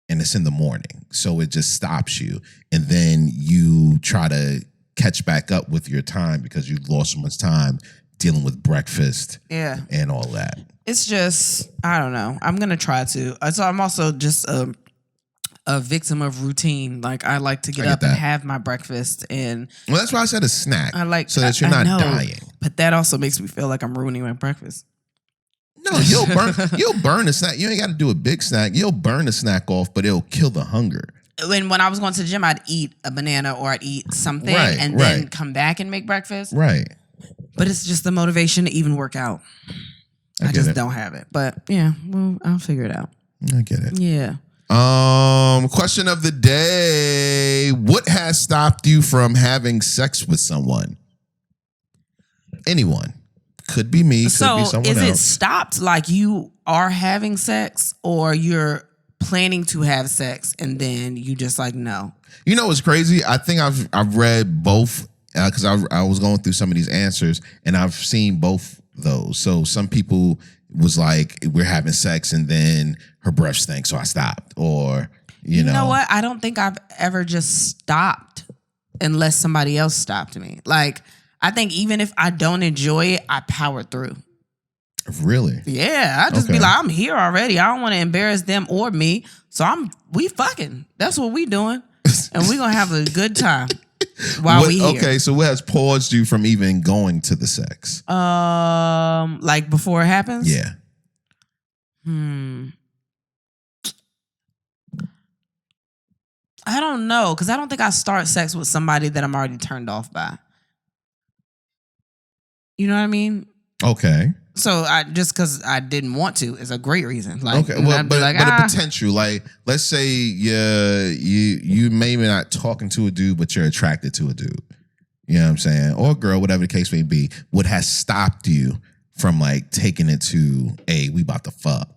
And it's in the morning. So it just stops you. And then you try to catch back up with your time because you've lost so much time dealing with breakfast and all that. It's just, I don't know. I'm going to try to. So I'm also just a victim of routine. Like, I like to get up and have my breakfast. And well, that's why I said a snack. So that you're not dying. But that also makes me feel like I'm ruining my breakfast. No, you'll burn a snack. You ain't got to do a big snack. You'll burn a snack off, but it'll kill the hunger. When I was going to the gym, I'd eat a banana or I'd eat something and then come back and make breakfast. Right. But it's just the motivation to even work out. I just don't have it. But yeah, well, I'll figure it out. I get it. Yeah. Question of the day. What has stopped you from having sex with someone? Anyone. Could be me, could be someone else. So is it stopped like you are having sex, or you're planning to have sex and then you just like, no? You know what's crazy? I think I've read both because I was going through some of these answers and I've seen both those. So some people was like, we're having sex and then her breath stank, so I stopped. Or, you know what? I don't think I've ever just stopped unless somebody else stopped me. Like, I think even if I don't enjoy it, I power through. Really? Yeah. I just be like, I'm here already. I don't want to embarrass them or me. So we fucking. That's what we doing. And we going to have a good time while we here. Okay, so what has paused you from even going to the sex? Like before it happens? Yeah. I don't know, because I don't think I start sex with somebody that I'm already turned off by. You know what I mean? Okay. So just because I didn't want to is a great reason. Like, okay, well, but a potential, like, let's say you maybe not talking to a dude, but you're attracted to a dude. You know what I'm saying? Or a girl, whatever the case may be. What has stopped you from like taking it to, hey, we about to fuck?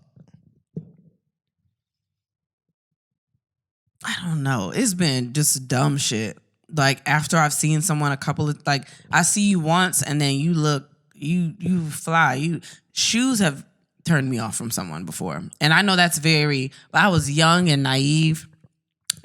I don't know. It's been just dumb shit. Like, after I've seen someone I see you once and then you look, you fly. Shoes have turned me off from someone before. And I know that's I was young and naive.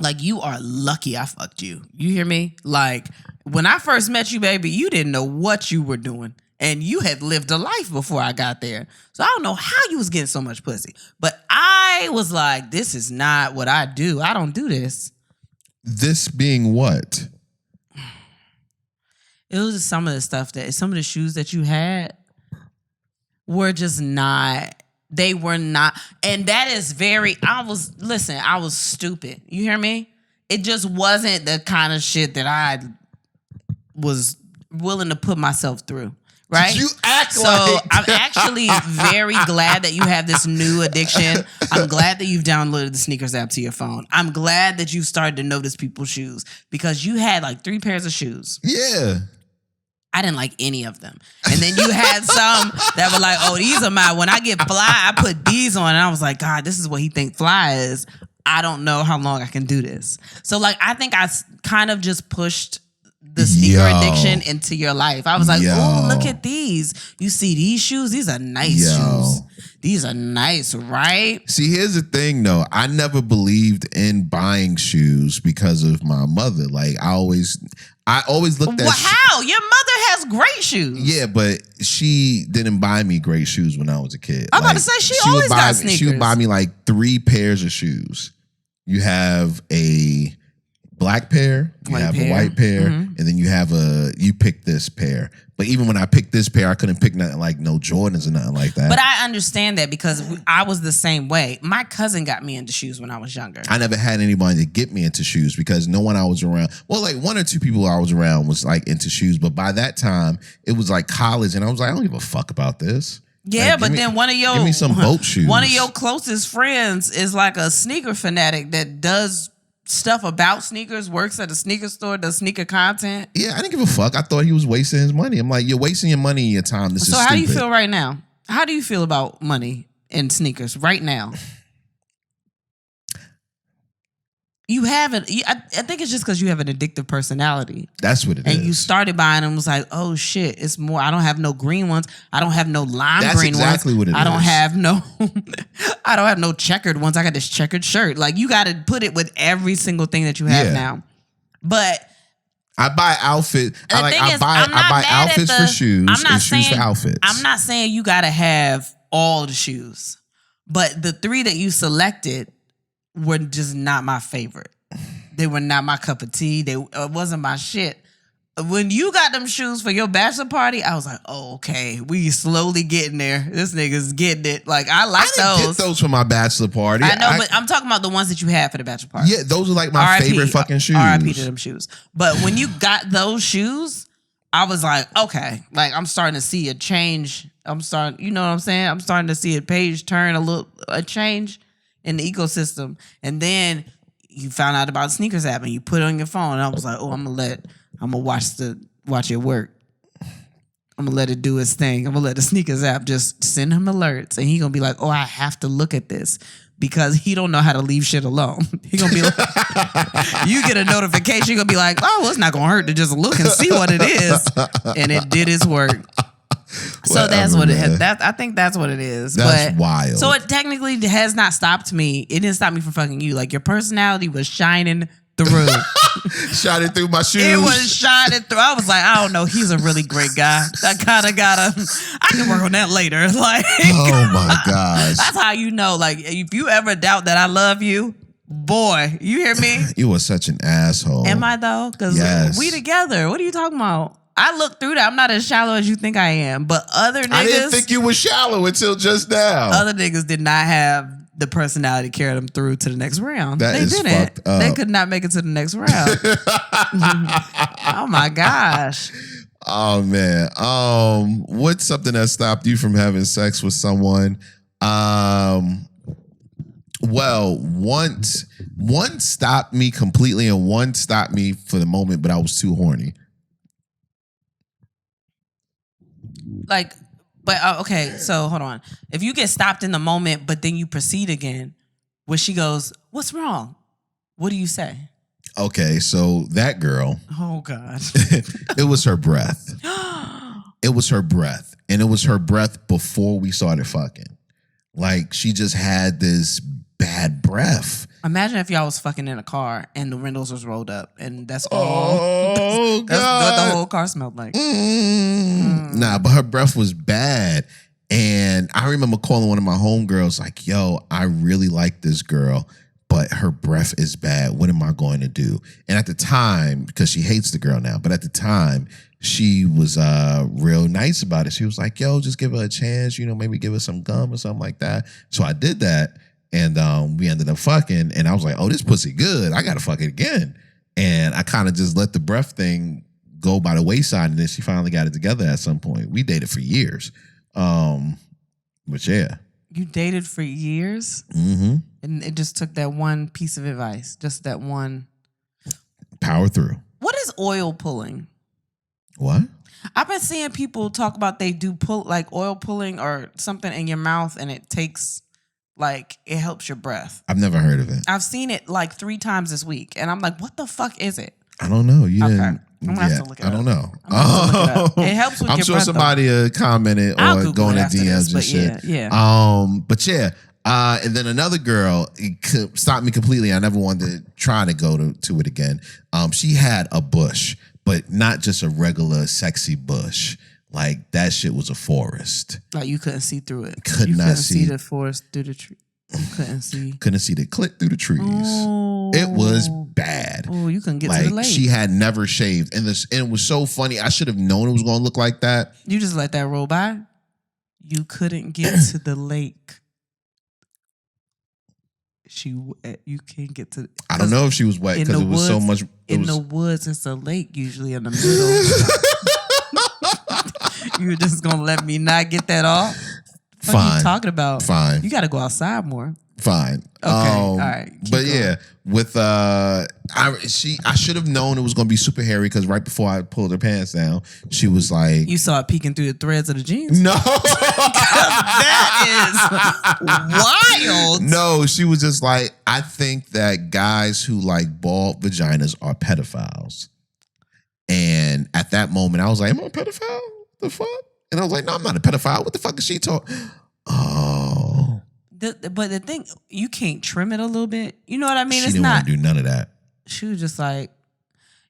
Like, you are lucky I fucked you. You hear me? Like, when I first met you, baby, you didn't know what you were doing. And you had lived a life before I got there. So I don't know how you was getting so much pussy. But I was like, this is not what I do. I don't do this. This being what? It was just some of the shoes that you had were just not, they were not. And that is I was stupid. You hear me? It just wasn't the kind of shit that I was willing to put myself through. Right? Did you act so I'm actually very glad that you have this new addiction. I'm glad that you've downloaded the sneakers app to your phone. I'm glad that you started to notice people's shoes, because you had like 3 pairs of shoes. Yeah. I didn't like any of them. And then you had some that were like, oh, these are mine. When I get fly, I put these on. And I was like, God, this is what he thinks fly is. I don't know how long I can do this. So like, I think I kind of just pushed the sneaker addiction into your life. I was like, oh, look at these. You see these shoes? These are nice shoes. These are nice, right? See, here's the thing, though. I never believed in buying shoes because of my mother. Like, I always looked at... How? Your mother has great shoes. Yeah, but she didn't buy me great shoes when I was a kid. I'm about to say, she always got sneakers. She would buy me like 3 pairs of shoes. You have a black pair, you have a white pair, and then you pick this pair. But even when I picked this pair, I couldn't pick nothing like no Jordans or nothing like that. But I understand that because I was the same way. My cousin got me into shoes when I was younger. I never had anybody to get me into shoes because no one I was around, well, like 1 or 2 people I was around was like into shoes. But by that time, it was like college, and I was like, I don't give a fuck about this. Yeah, like, but then give me some boat shoes. One of your closest friends is like a sneaker fanatic that does stuff about sneakers, works at a sneaker store, does sneaker content. Yeah, I didn't give a fuck. I thought he was wasting his money. I'm like, you're wasting your money and your time. This is stupid. So how do you feel right now? How do you feel about money and sneakers right now? You haven't. I think it's just because you have an addictive personality. That's what it is. And you started buying them, was like, oh shit, it's more. I don't have no green ones. I don't have no lime green ones. That's exactly what it is. I don't have no checkered ones. I got this checkered shirt. Like, you got to put it with every single thing that you have now. But I buy outfits. I buy outfits for shoes and shoes for outfits. I'm not saying you got to have all the shoes, but the 3 that you selected were just not my favorite. They were not my cup of tea. It wasn't my shit. When you got them shoes for your bachelor party, I was like, oh, okay, we slowly getting there. This nigga's getting it. Like, I like those. I didn't get those for my bachelor party. I know, but I'm talking about the ones that you had for the bachelor party. Yeah, those are like my favorite fucking shoes. R.I.P. to them shoes. But when you got those shoes, I was like, okay, like, I'm starting to see a change. You know what I'm saying? I'm starting to see a page turn, a change in the ecosystem. And you found out about sneakers app and you put it on your phone. And I was like, oh, I'm gonna watch it work. I'm gonna let it do its thing. I'm gonna let the sneakers app just send him alerts, and he gonna be like, oh, I have to look at this, because he don't know how to leave shit alone. He gonna be like, you get a notification, you gonna be like, oh, well, it's not gonna hurt to just look and see what it is. And it did its work. So that's what it is. I think that's what it is. That's wild. So it technically has not stopped me. It didn't stop me from fucking you. Like, your personality was shining through. Shining through my shoes. It was shining through. I was like, I don't know. He's a really great guy. I can work on that later. Like, oh my gosh. That's how you know. Like, if you ever doubt that I love you, boy, you hear me? You were such an asshole. Am I though? Because we together. What are you talking about? I look through that. I'm not as shallow as you think I am. But other niggas, I didn't think you were shallow until just now. Other niggas did not have the personality to carry them through to the next round. They didn't. Fucked up. They could not make it to the next round. Oh my gosh. Oh man. What's something that stopped you from having sex with someone? Well, one stopped me completely and one stopped me for the moment, but I was too horny. Like, but okay, so hold on. If you get stopped in the moment, but then you proceed again, where she goes, what's wrong? What do you say? Okay, so that girl. Oh, God. It was her breath. It was her breath. And it was her breath before we started fucking. Like, she just had this bad breath. Imagine if y'all was fucking in a car and the windows was rolled up and that's all. Oh, that's what the whole car smelled like. Nah, but her breath was bad. And I remember calling one of my homegirls like, yo, I really like this girl, but her breath is bad. What am I going to do? And at the time, because she hates the girl now, but at the time, she was real nice about it. She was like, yo, just give her a chance, maybe give her some gum or something like that. So I did that. And we ended up fucking, and I was like, oh, this pussy good. I got to fuck it again. And I kind of just let the breath thing go by the wayside, and then she finally got it together at some point. We dated for years. But yeah. You dated for years? Mm-hmm. And it just took that one piece of advice, just that one. Power through. What is oil pulling? What? I've been seeing people talk about they do pull, like oil pulling or something in your mouth, and it takes... like, it helps your breath. I've never heard of it. I've seen it like 3 times this week. And I'm like, what the fuck is it? I don't know. You I'm gonna have to look it up. I don't know. It helps with I'm your sure breath, somebody commented or going in DMs and shit. Yeah. But yeah. And then another girl stopped me completely. I never wanted to try to go to it again. She had a bush, but not just a regular sexy bush. Like that shit was a forest. Like you couldn't see through it. Couldn't see the forest through the tree. You couldn't see the click through the trees. Oh. It was bad. Oh, you couldn't get like, to the lake. She had never shaved. And it was so funny. I should have known it was going to look like that. You just let that roll by? You couldn't get to the lake. You can't get to. I don't know if she was wet because it was so much. The woods, it's a lake usually in the middle. You're just gonna let me not get that off? Fine. What are you talking about? Fine. You got to go outside more. Fine. Okay. All right. But yeah, with I should have known it was gonna be super hairy because right before I pulled her pants down, she was like, you saw it peeking through the threads of the jeans. No, that is wild. No, she was just like, I think that guys who like bald vaginas are pedophiles. And at that moment, I was like, am I a pedophile? The fuck? And I was like, no, I'm not a pedophile. What the fuck is she talking? Oh. But the thing, you can't trim it a little bit. You know what I mean? She didn't want to do none of that. She was just like,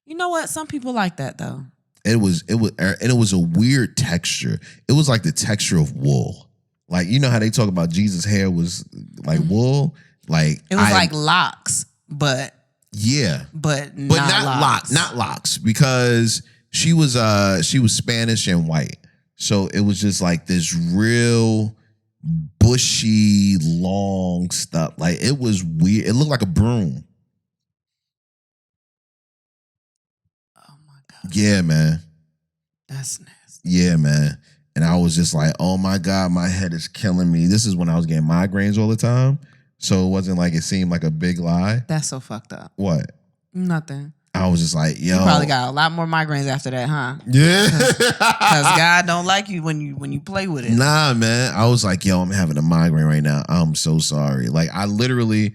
you know what? Some people like that though. It was a weird texture. It was like the texture of wool. Like, you know how they talk about Jesus' hair was like wool? Like it was like locks, but yeah. But not locks, because she was Spanish and white. So it was just like this real bushy, long stuff. Like it was weird. It looked like a broom. Oh my God. Yeah, man. That's nasty. Yeah, man. And I was just like, oh my God, my head is killing me. This is when I was getting migraines all the time. So it wasn't like it seemed like a big lie. That's so fucked up. What? Nothing. I was just like, yo. You probably got a lot more migraines after that, huh? Yeah. Because God don't like you when you play with it. Nah, man. I was like, yo, I'm having a migraine right now. I'm so sorry. Like, I literally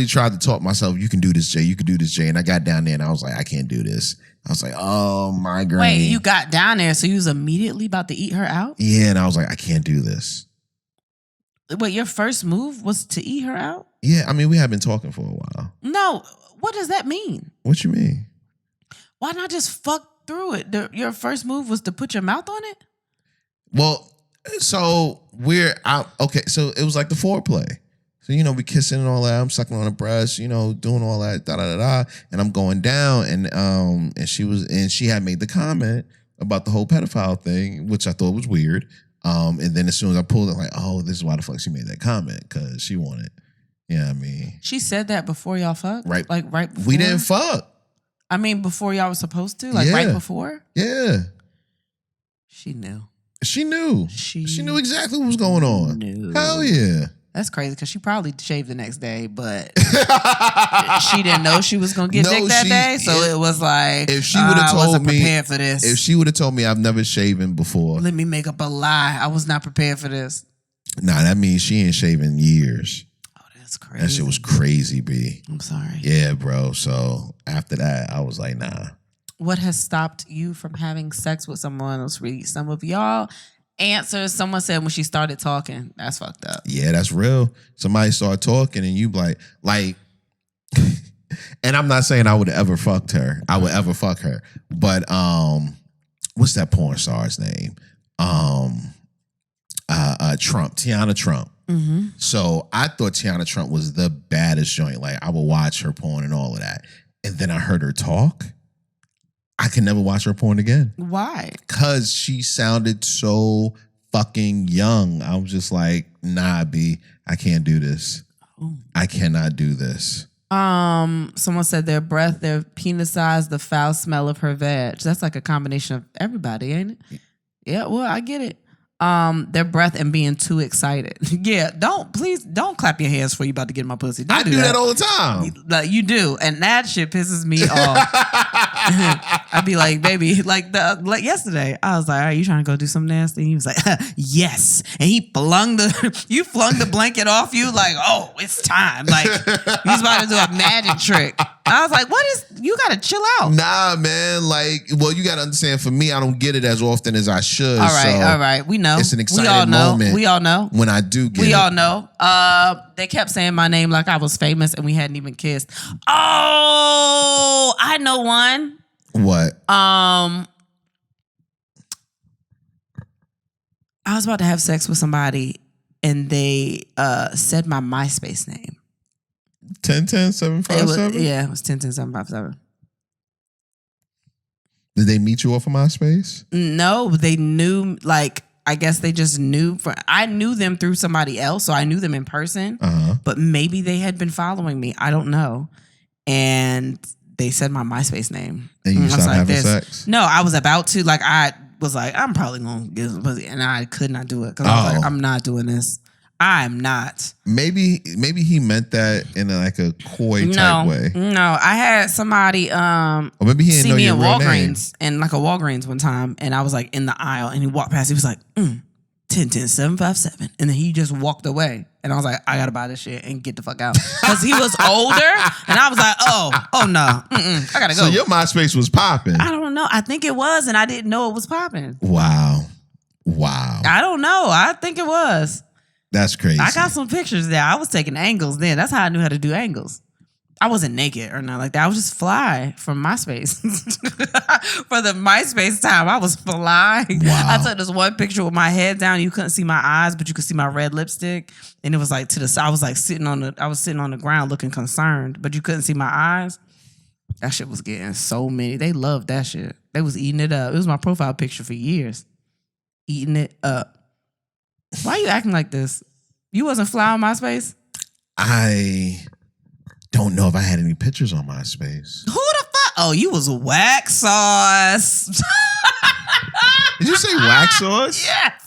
tried to talk myself, you can do this, Jay. You can do this, Jay. And I got down there and I was like, I can't do this. I was like, oh, migraine. Wait, you got down there, so you was immediately about to eat her out? Yeah, and I was like, I can't do this. Wait, your first move was to eat her out? Yeah, I mean, we have been talking for a while. No, what does that mean? What you mean? Why not just fuck through it? Your first move was to put your mouth on it? Well, so we're out. Okay, so it was like the foreplay. So, you know, we kissing and all that. I'm sucking on the breast, you know, doing all that, da-da-da-da. And I'm going down, and she had made the comment about the whole pedophile thing, which I thought was weird. And then as soon as I pulled it, like, oh, this is why the fuck she made that comment, because she wanted, you know what I mean? She said that before y'all fucked? Right. Like right before? We didn't fuck. I mean, before y'all was supposed to? Like right before? Yeah. She knew. She knew. She knew exactly what was going on. Hell yeah. That's crazy because she probably shaved the next day, but she didn't know she was going to get dick that day. So it was like, if she would have told I wasn't me, prepared for this. If she would have told me I've never shaven before. Let me make up a lie. I was not prepared for this. Nah, that means she ain't shaven years. Oh, that's crazy. That shit was crazy, B. I'm sorry. Yeah, bro. So after that, I was like, nah. What has stopped you from having sex with someone? Let's read some of y'all answers. Someone said when she started talking. That's fucked up. Yeah, that's real. Somebody started talking and you like, and I'm not saying I would ever fucked her. I would ever fuck her. But what's that porn star's name? Trump, Tiana Trump. Mm-hmm. So I thought Tiana Trump was the baddest joint. Like I would watch her porn and all of that. And then I heard her talk. I can never watch her porn again. Why? Because she sounded so fucking young. I was just like, nah, B, I can't do this. Oh. I cannot do this. Someone said their breath, their penis size, the foul smell of her veg. That's like a combination of everybody, ain't it? Yeah, well, I get it. Their breath and being too excited. Yeah, please don't clap your hands for you about to get in my pussy. Don't do that all the time. Like you do, and that shit pisses me off. I'd be like, baby, like yesterday, I was like, "Are you trying to go do something nasty?" And he was like, "Yes," and he flung the blanket off you like, "Oh, it's time!" Like he's about to do a magic trick. I was like, you gotta chill out. Nah, man. Like, well, you gotta understand, for me, I don't get it as often as I should. All right. We know. It's an exciting moment. We all know. When I do get it. We all know. They kept saying my name like I was famous and we hadn't even kissed. Oh, I know one. What? I was about to have sex with somebody and they said my MySpace name. 1010-757? Yeah, it was 1010-757. Did they meet you off of MySpace? No, they knew, like, I guess they just knew. I knew them through somebody else, so I knew them in person. But maybe they had been following me. I don't know. And they said my MySpace name. And you started having sex? No, I was about to. Like, I was like, I'm probably going to get some pussy. And I could not do it. Because I was like, I'm not doing this. I'm not. Maybe he meant that in a coy type way. No, I had somebody or maybe he didn't see know me your in real Walgreens name. in like a Walgreens one time, and I was like in the aisle, and he walked past. He was like, 1010-757, and then he just walked away, and I was like, I gotta buy this shit and get the fuck out because he was older, and I was like, oh no, I gotta go. So your MySpace was popping. I don't know. I think it was, and I didn't know it was popping. Wow. I don't know. I think it was. That's crazy. I got some pictures there. I was taking angles then. That's how I knew how to do angles. I wasn't naked or nothing like that. I was just fly from MySpace. For the MySpace time, I was fly. Wow. I took this one picture with my head down. You couldn't see my eyes, but you could see my red lipstick. And it was like to the side. I was like sitting on the ground looking concerned, but you couldn't see my eyes. That shit was getting so many. They loved that shit. They was eating it up. It was my profile picture for years. Eating it up. Why are you acting like this? You wasn't fly on MySpace? I don't know if I had any pictures on MySpace. Who the fuck? Oh, you was wax sauce. Did you say wax sauce? Yes.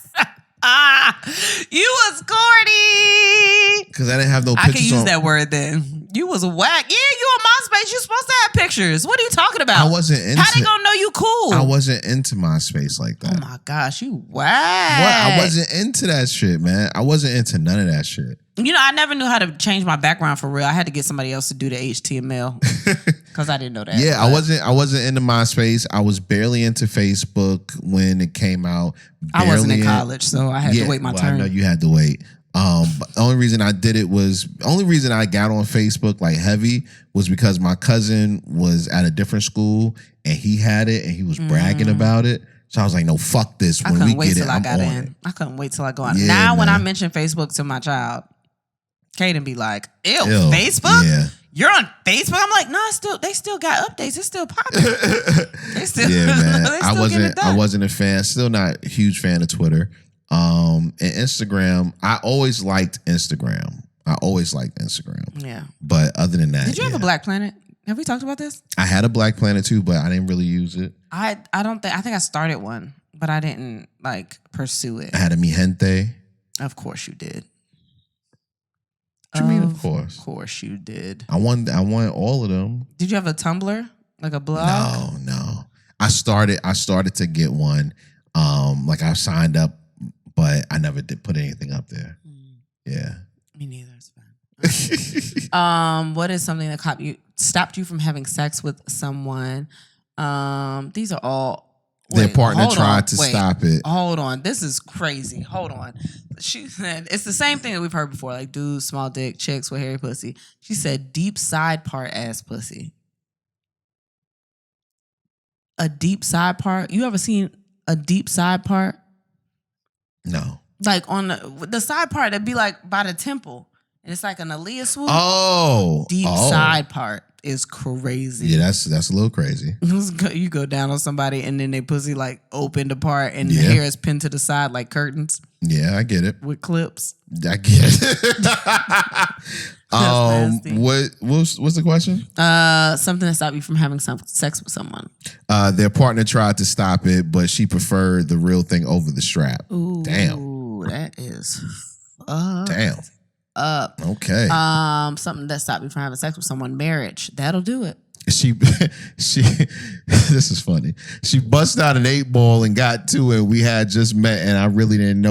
You was corny. Because I didn't have no pictures. I can use that word then. You was whack. Yeah, you on MySpace. You supposed to have pictures. What are you talking about? I wasn't into. How they gonna know you cool? I wasn't into MySpace like that. Oh my gosh, you whack. What? I wasn't into that shit, man. I wasn't into none of that shit. You know, I never knew how to change my background for real. I had to get somebody else to do the HTML because I didn't know that. Yeah, I wasn't into MySpace. I was barely into Facebook when it came out. I wasn't in college, so I had to wait my turn. I know you had to wait. But the only reason I did it was only reason I got on Facebook like heavy was because my cousin was at a different school and he had it and he was bragging about it. So I was like, no, fuck this. When we get it, I'm on it. I couldn't wait till I got in. Yeah, now, man. when I mention Facebook to my child, Kaden be like, ew, Facebook? Yeah. You're on Facebook? I'm like, no, they still got updates. It's still popping. They still, yeah, man. they still I wasn't a fan. Still not a huge fan of Twitter. And Instagram, I always liked Instagram. Yeah. But other than that, did you have a Black Planet? Have we talked about this? I had a Black Planet too, but I didn't really use it. I think I started one, but I didn't pursue it. I had a Mi Gente. Of course you did. What you mean, of course? Of course you did. I want all of them. Did you have a Tumblr? Like a blog? No. I started to get one. I signed up, but I never did put anything up there. Yeah. Me neither. It's fine. What is something that stopped you from having sex with someone? These are all. Their partner tried to stop it. Hold on. This is crazy. Hold on. She said, it's the same thing that we've heard before, like dudes, small dick, chicks with hairy pussy. She said deep side part ass pussy. A deep side part? You ever seen a deep side part? No. Like on the side part that'd be like by the temple. And it's like an Aaliyah swoop. Oh. Deep side part is crazy. Yeah, that's a little crazy. You go down on somebody and then they pussy like opened apart and the hair is pinned to the side like curtains. Yeah, I get it. With clips. I get it. What's the question? Something that stopped you from having sex with someone. Their partner tried to stop it, but she preferred the real thing over the strap. Ooh, damn. That is damn. Up. Okay. Something that stopped you from having sex with someone. Marriage. That'll do it. She this is funny. She bust out an 8-ball and got to it. We had just met and we really didn't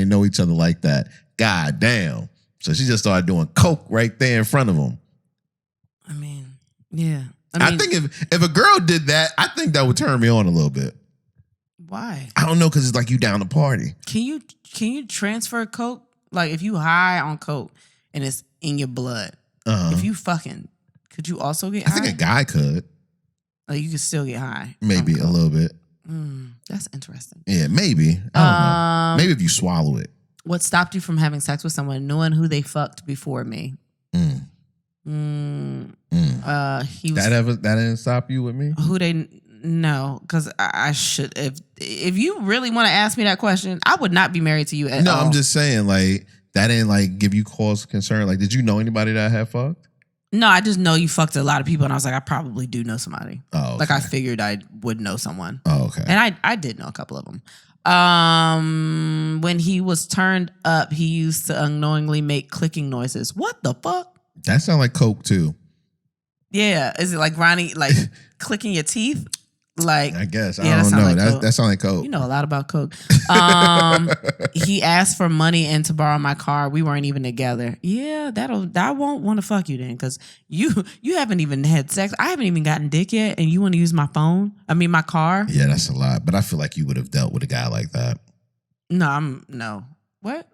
know each other like that. God damn. So she just started doing coke right there in front of him. I mean, Yeah. I think if a girl did that, I think that would turn me on a little bit. Why? I don't know, because it's like you down to party. Can you transfer coke? Like if you high on coke and it's in your blood, if you fucking, could you also get high? I think a guy could. Like you could still get high. Maybe a little bit. That's interesting. Yeah, maybe. I don't know. Maybe if you swallow it. What stopped you from having sex with someone knowing who they fucked before me? He was That didn't stop you with me? who they no, because I should if you really want to ask me that question, I would not be married to you at all. No, I'm just saying, like, that didn't like give you cause for concern. Like, did you know anybody that had fucked? No, I just know you fucked a lot of people, and I was like, I probably do know somebody. Oh, okay. Like I figured I would know someone. Oh, okay. And I did know a couple of them. When he was turned up, he used to unknowingly make clicking noises. What the fuck? That sounds like coke too. Yeah, is it like Ronnie, like clicking your teeth? Like I guess yeah, I don't know. Like that sounds like coke. You know a lot about coke. He asked for money and to borrow my car. We weren't even together. Yeah, I won't want to fuck you then, because you haven't even had sex. I haven't even gotten dick yet, and you want to use my phone? I mean my car? Yeah, that's a lot. But I feel like you would have dealt with a guy like that. No. What?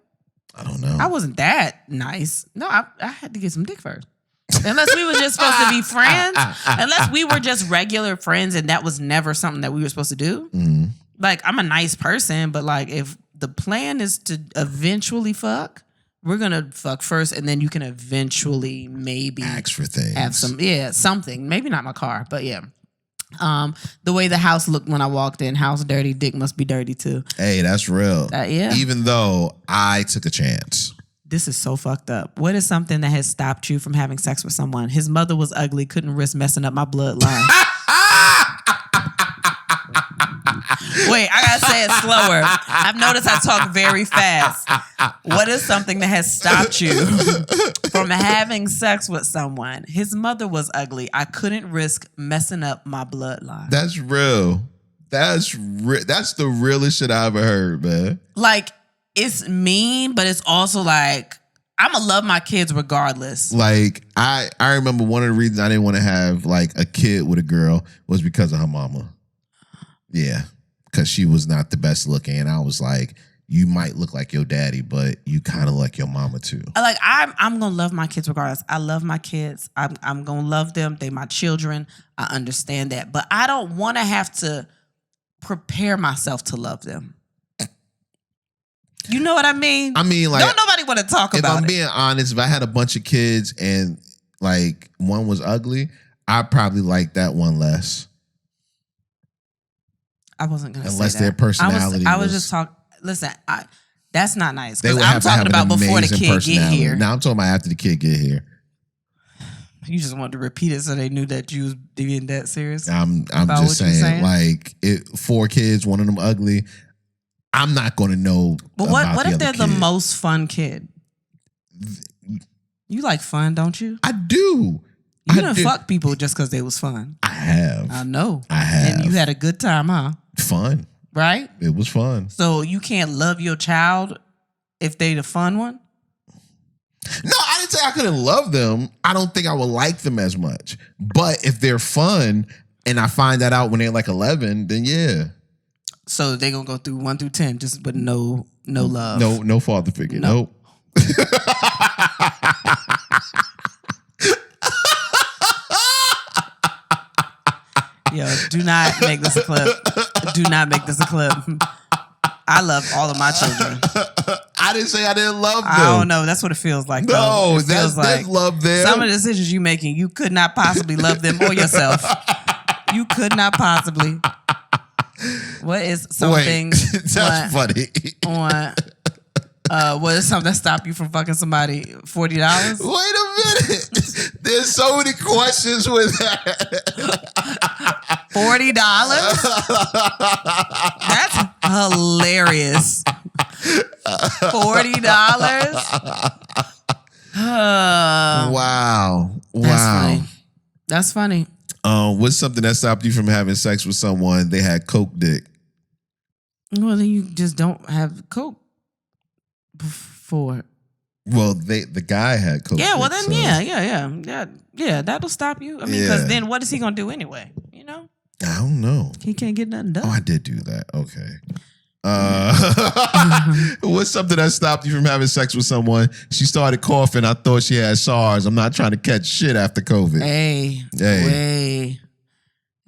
I don't know. I wasn't that nice. No, I had to get some dick first. Unless we were just supposed to be friends. Unless we were just regular friends and that was never something that we were supposed to do. Like, I'm a nice person, but like if the plan is to eventually fuck, we're going to fuck first and then you can eventually maybe ask for things. Have something. Maybe not my car, but yeah. The way the house looked when I walked in, house dirty, dick must be dirty too. Hey, that's real. Yeah. Even though I took a chance. This is so fucked up. What is something that has stopped you from having sex with someone? His mother was ugly, couldn't risk messing up my bloodline. Wait, I gotta say it slower. I've noticed I talk very fast. What is something that has stopped you from having sex with someone? His mother was ugly. I couldn't risk messing up my bloodline. That's real. That's the realest shit I ever heard, man. Like, it's mean, but it's also like, I'm gonna love my kids regardless. Like, I remember one of the reasons I didn't want to have like a kid with a girl was because of her mama. Yeah, because she was not the best looking, and I was like, you might look like your daddy, but you kind of like your mama too. Like, I'm gonna love my kids regardless. I love my kids. I'm gonna love them. They my children. I understand that, but I don't want to have to prepare myself to love them. You know what I mean? I mean, like, don't nobody want to talk about it. If I'm being honest, if I had a bunch of kids and like one was ugly, I'd probably like that one less. I wasn't gonna unless say that. Their personality. I was just talking. Listen, that's not nice. They would I'm have to talking have about an before the kid get here. Now I'm talking about after the kid get here. You just wanted to repeat it so they knew that you was being that serious. I'm just saying, like, 4 kids, one of them ugly. I'm not going to know. But what if they're the most fun kid? You like fun, don't you? I do. You didn't fuck people just because they was fun. I have. I know. I have. And you had a good time, huh? Fun. Right? It was fun. So you can't love your child if they the fun one? No, I didn't say I couldn't love them. I don't think I would like them as much. But if they're fun and I find that out when they're like 11, then yeah. So they're going to go through 1 through 10, just but no love. No father figure. Nope. Yo, do not make this a clip. Do not make this a clip. I love all of my children. I didn't say I didn't love them. I don't know. That's what it feels like. No, that's love them. Some of the decisions you're making, you could not possibly love them or yourself. You could not possibly. What is something? Wait, that's funny. What is something that stopped you from fucking somebody? $40? Wait a minute. There's so many questions with that. $40? That's hilarious. $40? Wow. That's funny. What's something that stopped you from having sex with someone they had coke dick? Well, then you just don't have coke before. Well, the guy had COVID. Yeah, well then, so. yeah. That'll stop you. I mean, because then what is he gonna do anyway? You know? I don't know. He can't get nothing done. Oh, I did do that. Okay. What's something that stopped you from having sex with someone? She started coughing. I thought she had SARS. I'm not trying to catch shit after COVID. Hey.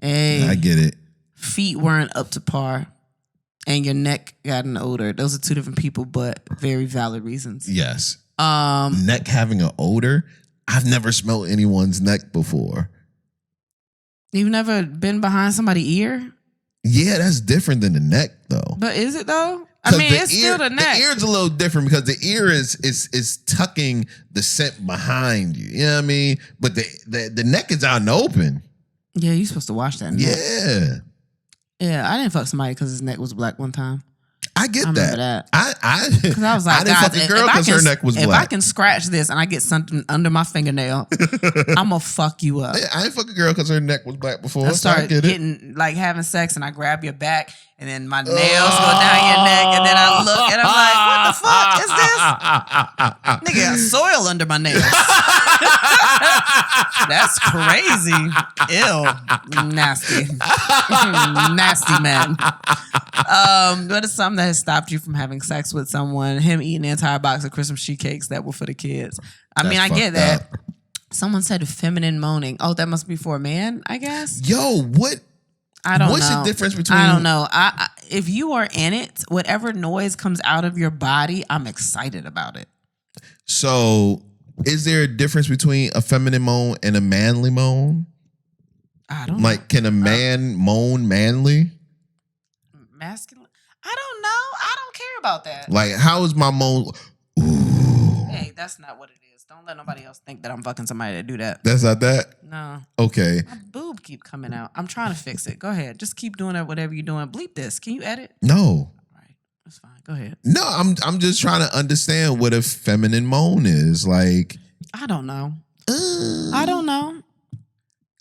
I get it. Feet weren't up to par, and your neck got an odor. Those are two different people, but very valid reasons. Yes. Neck having an odor. I've never smelled anyone's neck before. You've never been behind somebody's ear? Yeah, that's different than the neck, though. But is it though? I mean, it's still the neck. The ear's a little different because the ear is tucking the scent behind you. You know what I mean? But the neck is out in the open. Yeah, you're supposed to wash that neck. Yeah. Yeah, I didn't fuck somebody because his neck was black one time. I get I remember that. Because I was like, I didn't fuck a girl because her neck was black. If I can scratch this and I get something under my fingernail, I'm going to fuck you up. I didn't fuck a girl because her neck was black before. I started getting, like, having sex and I grab your back and then my nails go down your neck and then I look and I'm like, what the fuck is this? Nigga, got soil under my nails. That's crazy. Ew. Nasty. Nasty man. What is something that has stopped you from having sex with someone? Him eating the entire box of Christmas sheet cakes that were for the kids. I mean, I get that. Up. Someone said feminine moaning. Oh, that must be for a man, I guess. Yo, what? I don't know. What's the difference between... I don't know. If you are in it, whatever noise comes out of your body, I'm excited about it. So, is there a difference between a feminine moan and a manly moan? I don't know. Like, can a man moan manly? Masculine? I don't know. I don't care about that. Like, how is my moan... Ooh. Hey, that's not what it is. Don't let nobody else think that I'm fucking somebody that do that. That's not that? No. Okay. My boob keep coming out. I'm trying to fix it. Go ahead. Just keep doing it, whatever you're doing. Bleep this. Can you edit? No. All right. That's fine. Go ahead. No, I'm just trying to understand what a feminine moan is. Like... I don't know. I don't know.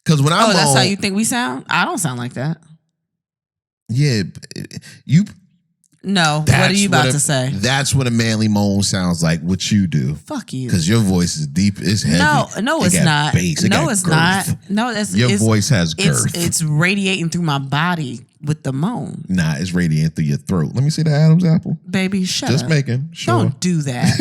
Because when I moan... that's how you think we sound? I don't sound like that. Yeah. You... No, what are you about to say? That's what a manly moan sounds like. What you do? Fuck you. Because your voice is deep. It's heavy. No, it's not. No, it's not. No, your voice has girth. It's radiating through my body with the moan. Nah, it's radiating through your throat. Let me see the Adam's apple. Baby, shut up. Just making sure. Don't do that.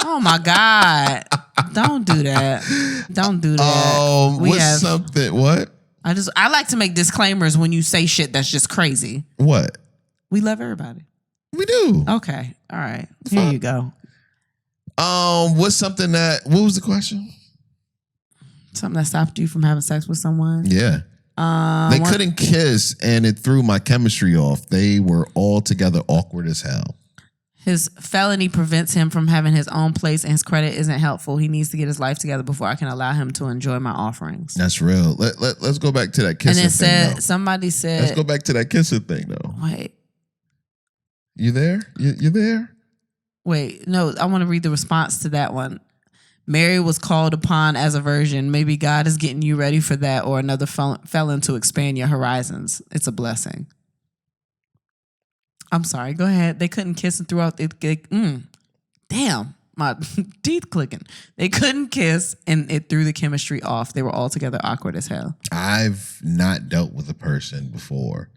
Oh my God! Don't do that. Don't do that. What's something? What? I like to make disclaimers when you say shit that's just crazy. What? We love everybody. We do. Okay. All right. Here you go. What's something that... What was the question? Something that stopped you from having sex with someone? Yeah. They couldn't kiss and it threw my chemistry off. They were all together awkward as hell. His felony prevents him from having his own place and his credit isn't helpful. He needs to get his life together before I can allow him to enjoy my offerings. That's real. Let's go back to that kissing thing. Somebody said... Let's go back to that kissing thing, though. Wait. You there? You there? Wait, no, I want to read the response to that one. Mary was called upon as a virgin. Maybe God is getting you ready for that or another felon to expand your horizons. It's a blessing. I'm sorry. Go ahead. They couldn't kiss and threw out damn, my teeth clicking. They couldn't kiss and it threw the chemistry off. They were all together awkward as hell. I've not dealt with a person before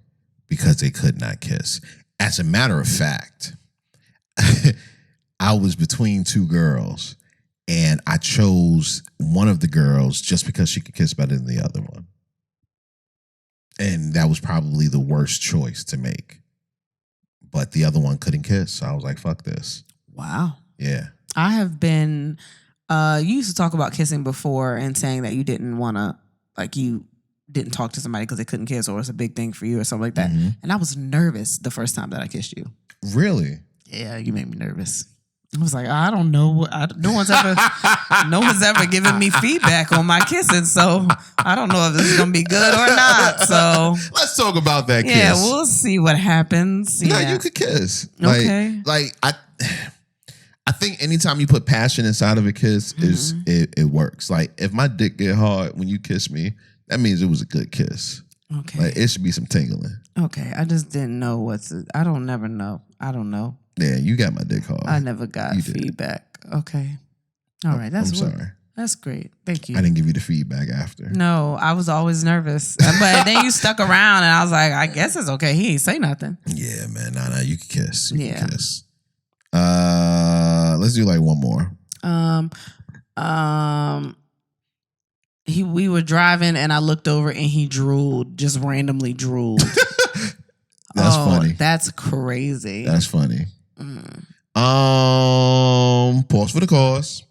because they could not kiss. As a matter of fact, I was between two girls and I chose one of the girls just because she could kiss better than the other one. And that was probably the worst choice to make. But the other one couldn't kiss. So I was like, fuck this. Wow. Yeah. I have been, you used to talk about kissing before and saying that you didn't want to, like you didn't talk to somebody because they couldn't kiss or it's a big thing for you or something like that. Mm-hmm. And I was nervous the first time that I kissed you. Really? Yeah, you made me nervous. I was like, I don't know. No one's ever given me feedback on my kissing, so I don't know if this is gonna be good or not. So let's talk about that kiss. Yeah, we'll see what happens. No, you could kiss. Okay. I think anytime you put passion inside of a kiss, it works. Like if my dick get hard when you kiss me, that means it was a good kiss. Okay. Like it should be some tingling. Okay. I just didn't know I don't never know. I don't know. Yeah, you got my dick hard. I never got feedback. Okay. All right. I'm sorry. That's great. Thank you. I didn't give you the feedback after. No, I was always nervous. But then you stuck around and I was like, I guess it's okay. He ain't say nothing. Yeah, man. Nah, you can kiss. You can kiss. Let's do like one more. We were driving and I looked over and he drooled, just randomly drooled. That's funny. That's crazy. That's funny. Pause for the cause.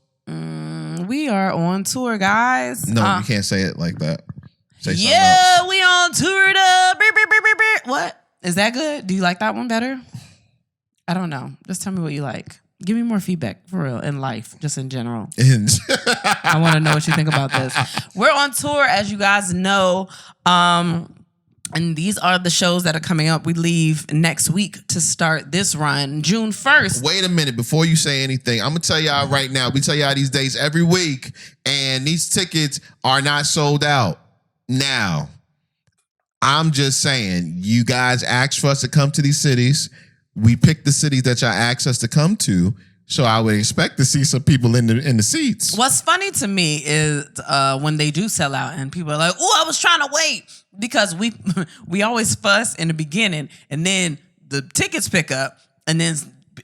We are on tour, guys. No, you can't say it like that. Say something else. We on tour. What? Is that good? Do you like that one better? I don't know. Just tell me what you like. Give me more feedback for real in life, just in general. I want to know what you think about this. We're on tour, as you guys know. And these are the shows that are coming up. We leave next week to start this run, June 1st. Wait a minute. Before you say anything, I'm going to tell y'all right now. We tell y'all these dates every week, and these tickets are not sold out. Now, I'm just saying, you guys asked for us to come to these cities. We picked the cities that y'all asked us to come to. So I would expect to see some people in the seats. What's funny to me is when they do sell out and people are like, "Oh, I was trying to wait," because we always fuss in the beginning and then the tickets pick up and then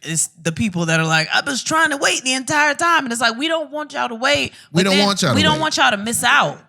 it's the people that are like, "I was trying to wait the entire time," and it's like, we don't want y'all to wait. We don't want y'all to miss out.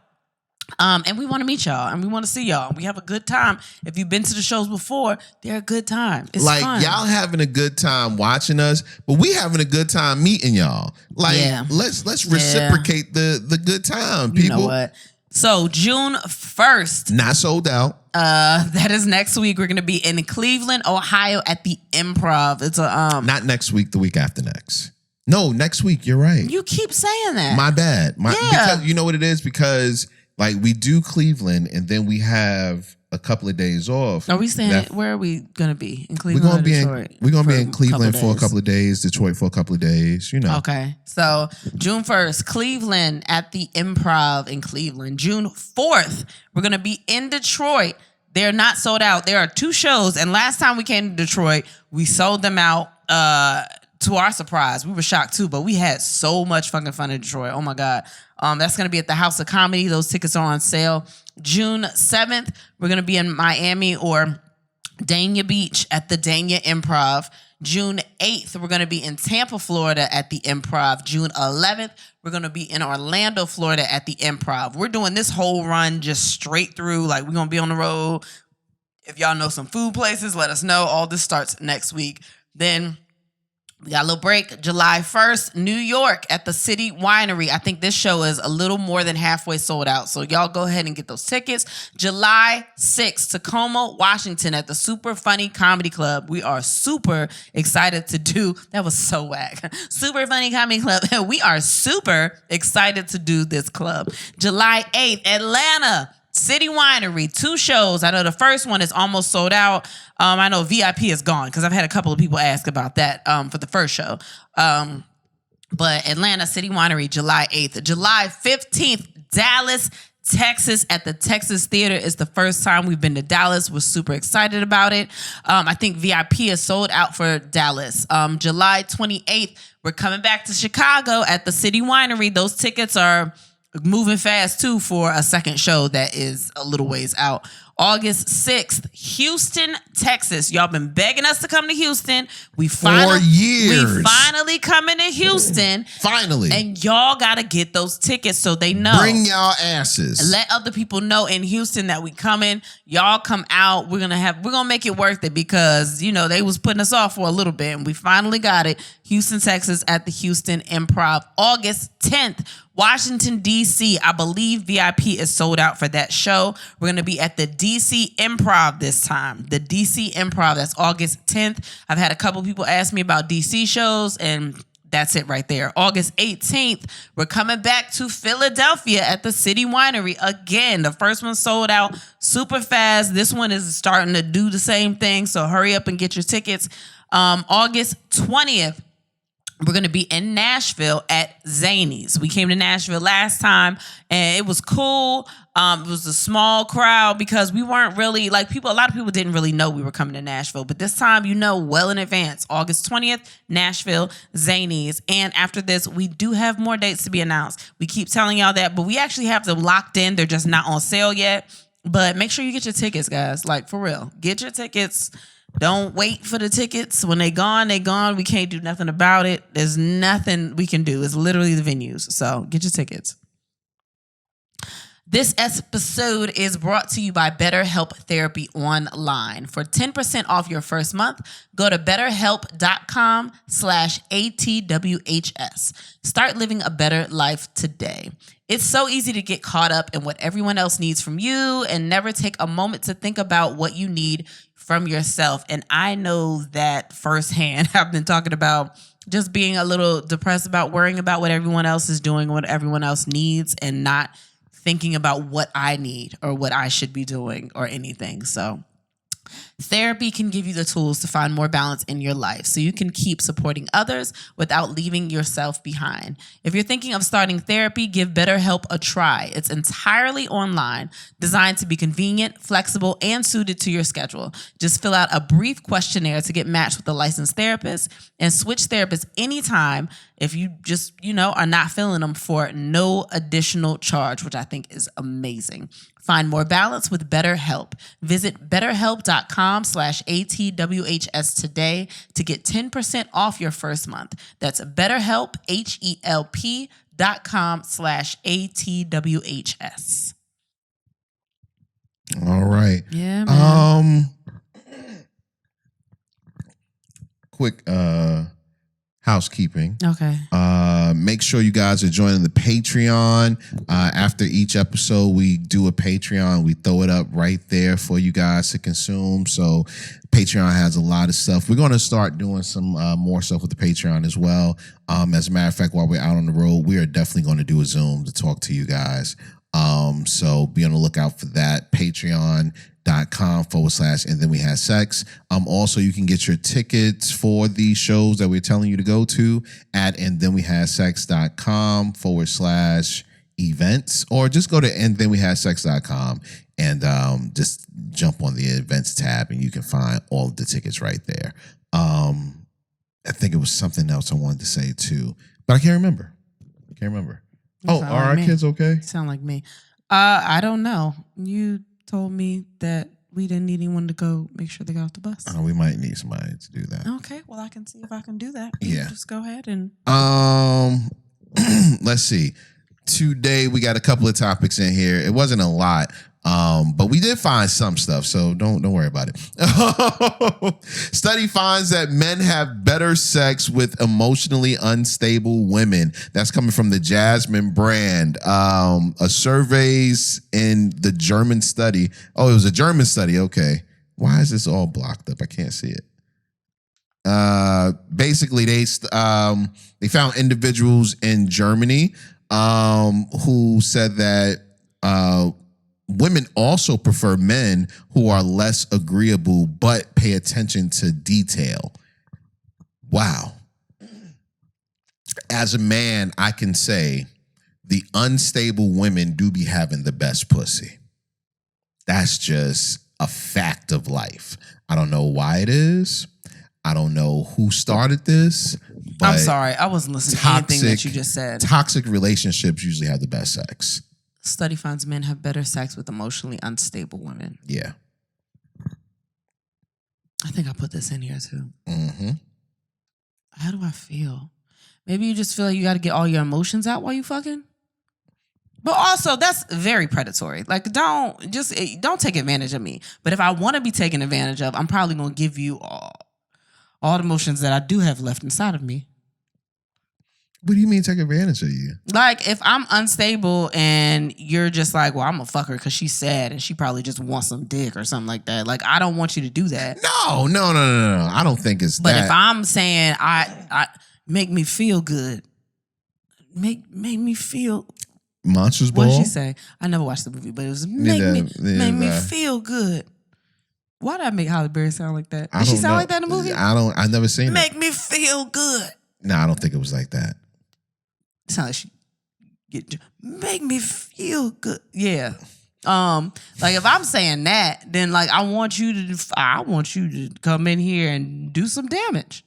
And we want to meet y'all and we want to see y'all. We have a good time. If you've been to the shows before, they're a good time. It's like fun. Y'all having a good time watching us, but we having a good time meeting y'all. Like, let's reciprocate the good time, people. You know what? So June 1st. Not sold out. That is next week. We're gonna be in Cleveland, Ohio at the Improv. It's a not next week, the week after next. No, next week, you're right. You keep saying that. My bad. Because you know what it is? Because like we do Cleveland and then we have a couple of days off. Are we saying where are we gonna be? In Cleveland? We're gonna be in Cleveland for a couple of days, Detroit for a couple of days, you know. Okay. So June 1st, Cleveland at the Improv in Cleveland. June 4th, we're gonna be in Detroit. They're not sold out. There are 2 shows, and last time we came to Detroit, we sold them out. To our surprise, we were shocked too, but we had so much fucking fun in Detroit. Oh my God. That's going to be at the House of Comedy. Those tickets are on sale. June 7th, we're going to be in Miami or Dania Beach at the Dania Improv. June 8th, we're going to be in Tampa, Florida at the Improv. June 11th, we're going to be in Orlando, Florida at the Improv. We're doing this whole run just straight through. Like, we're going to be on the road. If y'all know some food places, let us know. All this starts next week. Then we got a little break. July 1st, New York at the City Winery. I think this show is a little more than halfway sold out. So y'all go ahead and get those tickets. July 6th, Tacoma, Washington at the Super Funny Comedy Club. We are super excited to do. That was so whack. Super Funny Comedy Club. We are super excited to do this club. July 8th, Atlanta. City Winery, 2 shows. I know the first one is almost sold out. I know VIP is gone because I've had a couple of people ask about that for the first show. But Atlanta City Winery, July 8th. July 15th, Dallas, Texas at the Texas Theater. Is the first time we've been to Dallas. We're super excited about it. I think VIP is sold out for Dallas. July 28th, we're coming back to Chicago at the City Winery. Those tickets are moving fast too for a second show that is a little ways out. August 6th, Houston, Texas. Y'all been begging us to come to Houston. We finally coming to Houston. Finally. And y'all got to get those tickets so they know. Bring y'all asses. Let other people know in Houston that we coming. Y'all come out. We're going to make it worth it because, you know, they was putting us off for a little bit and we finally got it. Houston, Texas at the Houston Improv. August 10th, Washington, D.C. I believe VIP is sold out for that show. We're going to be at the D.C. Improv this time. The D.C. Improv, that's August 10th. I've had a couple people ask me about D.C. shows, and that's it right there. August 18th, we're coming back to Philadelphia at the City Winery again. The first one sold out super fast. This one is starting to do the same thing, so hurry up and get your tickets. August 20th, We're going to be in Nashville at Zany's. We came to Nashville last time and it was cool. It was a small crowd because we weren't really like a lot of people didn't really know we were coming to Nashville. But this time, well in advance, August 20th, Nashville, Zany's. And after this, we do have more dates to be announced. We keep telling y'all that, but we actually have them locked in. They're just not on sale yet. But make sure you get your tickets, guys. Like, for real. Get your tickets. Don't wait for the tickets. When they gone, they gone. We can't do nothing about it. There's nothing we can do. It's literally the venues. So get your tickets. This episode is brought to you by BetterHelp Therapy Online. For 10% off your first month, go to betterhelp.com/ATWHS. Start living a better life today. It's so easy to get caught up in what everyone else needs from you and never take a moment to think about what you need from yourself. And I know that firsthand. I've been talking about just being a little depressed about worrying about what everyone else is doing, what everyone else needs, and not thinking about what I need or what I should be doing or anything. So therapy can give you the tools to find more balance in your life so you can keep supporting others without leaving yourself behind. If you're thinking of starting therapy, give BetterHelp a try. It's entirely online, designed to be convenient, flexible, and suited to your schedule. Just fill out a brief questionnaire to get matched with a licensed therapist and switch therapists anytime if you just, are not feeling them for no additional charge, which I think is amazing. Find more balance with BetterHelp. Visit betterhelp.com/ATWHS today to get 10% off your first month. That's BetterHelp, HELP.com/ATWHS. All right. Yeah, man. Quick housekeeping. Okay. Make sure you guys are joining the Patreon. After each episode, we do a Patreon. We throw it up right there for you guys to consume. So Patreon has a lot of stuff. We're going to start doing some more stuff with the Patreon as well. As a matter of fact, while we're out on the road, we are definitely going to do a Zoom to talk to you guys. So be on the lookout for that. Patreon.com/and then we have sex. Also, you can get your tickets for the shows that we're telling you to go to at andthenwehadsex.com/events, or just go to andthenwehadsex.com and just jump on the events tab and you can find all of the tickets right there. I think it was something else I wanted to say too, but I can't remember. Oh, are our kids okay? Sound like me. I don't know. You told me that we didn't need anyone to go make sure they got off the bus. We might need somebody to do that. Okay, well, I can see if I can do that. Yeah. Just go ahead and... Let's see. Today, we got a couple of topics in here. It wasn't a lot, but we did find some stuff, so don't worry about it. Study finds that men have better sex with emotionally unstable women. That's coming from the Jasmine brand. A surveys in the German study. Oh, it was a German study. Okay. Why is this all blocked up? I can't see it. Basically, they found individuals in Germany who said that women also prefer men who are less agreeable but pay attention to detail. Wow. As a man, I can say the unstable women do be having the best pussy. That's just a fact of life. I don't know why it is. I don't know who started this. But I'm sorry. I wasn't listening to anything that you just said. Toxic relationships usually have the best sex. Study finds men have better sex with emotionally unstable women. Yeah. I think I put this in here too. Mm-hmm. How do I feel? Maybe you just feel like you got to get all your emotions out while you fucking. But also, that's very predatory. Like, don't take advantage of me. But if I want to be taken advantage of, I'm probably going to give you all the emotions that I do have left inside of me. What do you mean take advantage of you? Like, if I'm unstable and you're just like, well, I'm a fucker because she's sad and she probably just wants some dick or something like that. Like, I don't want you to do that. No. I don't think it's but that. But if I'm saying, I make me feel good. Make me feel... Monsters Ball? What did she say? I never watched the movie, but it was make me feel good. Why did I make Halle Berry sound like that? Did she sound like that in the movie? I've never seen Make me feel good. Nah, I don't think it was like that. It's not like she make me feel good. Yeah. Like if I'm saying that, then like I want you to come in here and do some damage.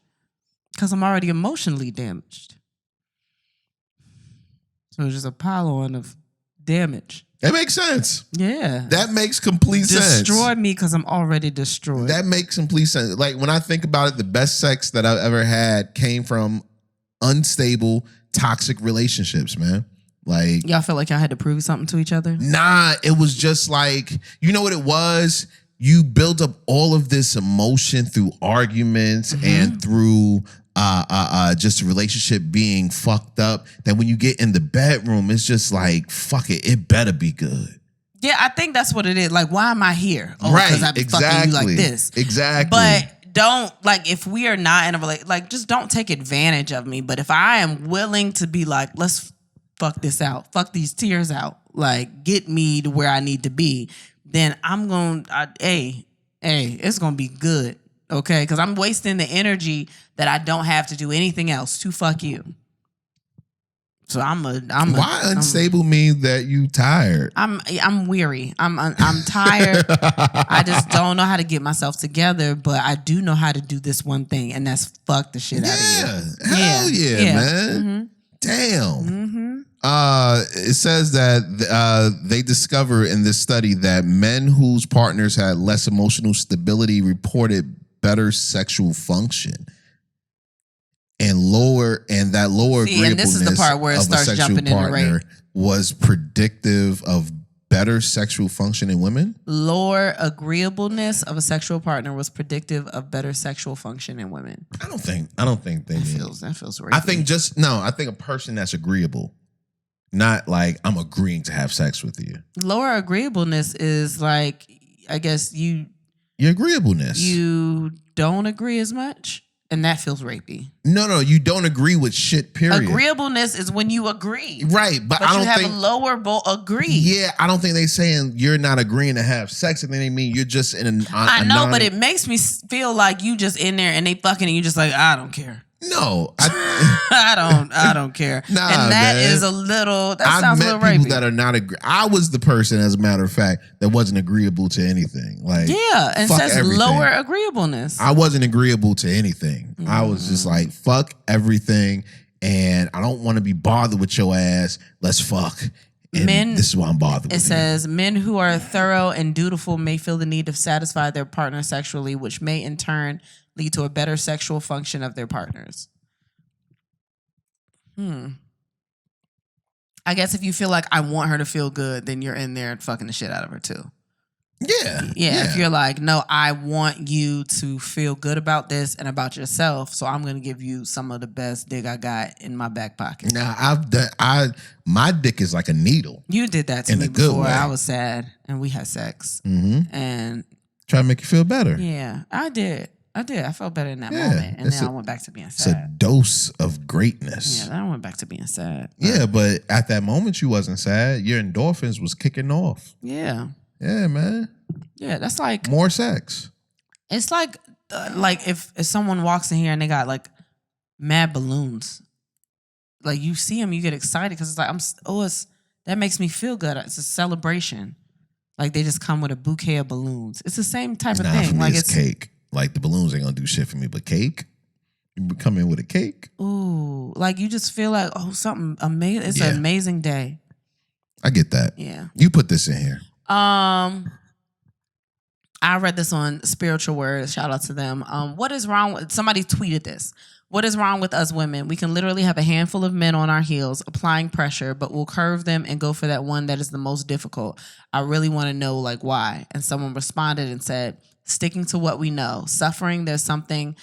Because I'm already emotionally damaged. So it's just a pile-on of damage. That makes sense. Yeah. That makes complete sense. Destroy me because I'm already destroyed. That makes complete sense. Like when I think about it, the best sex that I've ever had came from unstable, toxic relationships, man. Like, y'all feel like y'all had to prove something to each other? Nah, it was just like, you know what it was? You build up all of this emotion through arguments and through just a relationship being fucked up, that when you get in the bedroom, it's just like, fuck it, it better be good. Yeah, I think that's what it is. Like, why am I here? Oh, right, because I'm fucking you like this. Exactly. But don't, like, if we are not in a relationship, like, just don't take advantage of me. But if I am willing to be like, let's fuck this out, fuck these tears out, like, get me to where I need to be, then I'm going to, hey, it's going to be good. Okay, because I'm wasting the energy that I don't have to do anything else to fuck you. So Why unstable mean that you tired? I'm weary. I'm tired. I just don't know how to get myself together, but I do know how to do this one thing, and that's fuck the shit out of you. Hell yeah, man. Mm-hmm. Damn. Mm-hmm. It says that they discovered in this study that men whose partners had less emotional stability reported better sexual function and that lower agreeableness, and this is the part where it starts jumping in the rate, was predictive of better sexual function in women. Lower agreeableness of a sexual partner was predictive of better sexual function in women. I don't think they that feels rapey. I think a person that's agreeable, not like I'm agreeing to have sex with you. Lower agreeableness is like, I guess your agreeableness. You don't agree as much, and that feels rapey. No, you don't agree with shit, period. Agreeableness is when you agree. Right, but I don't think... you have a lower agree. Yeah, I don't think they saying you're not agreeing to have sex, and then they mean you're just in I know, but it makes me feel like you just in there and they fucking and you just like, I don't care. No, I don't care. Nah, and that man. Is a little. That sounds a little rapey. I've met people that are not. I was the person, as a matter of fact, that wasn't agreeable to anything. Like, yeah, and says everything. Lower agreeableness. I wasn't agreeable to anything. I was just like, fuck everything, and I don't want to be bothered with your ass. Let's fuck. And this is why I'm bothered with it says men who are thorough and dutiful may feel the need to satisfy their partner sexually, which may in turn lead to a better sexual function of their partners. I guess if you feel like I want her to feel good, then you're in there fucking the shit out of her too. Yeah. If you're like, no, I want you to feel good about this and about yourself, so I'm gonna give you some of the best dick I got in my back pocket. Now my dick is like a needle. You did that to me before. I was sad and we had sex. Mm-hmm. And try to make you feel better. Yeah, I did. I felt better in that moment. And then I went back to being sad. It's a dose of greatness. Yeah, then I went back to being sad. Yeah, but at that moment you wasn't sad. Your endorphins was kicking off. Yeah. Yeah, man. Yeah, that's like... more sex. It's like if someone walks in here and they got like mad balloons. Like you see them, you get excited because it's like, that makes me feel good. It's a celebration. Like they just come with a bouquet of balloons. It's the same type of thing. For me, like it's cake. Like the balloons ain't gonna do shit for me, but cake. You come in with a cake. Ooh, like you just feel like something amazing. It's an amazing day. I get that. Yeah. You put this in here. I read this on Spiritual Words. Shout out to them. What is wrong with... Somebody tweeted this. What is wrong with us women? We can literally have a handful of men on our heels applying pressure, but we'll curve them and go for that one that is the most difficult. I really want to know, like, why. And someone responded and said, sticking to what we know. Suffering, there's something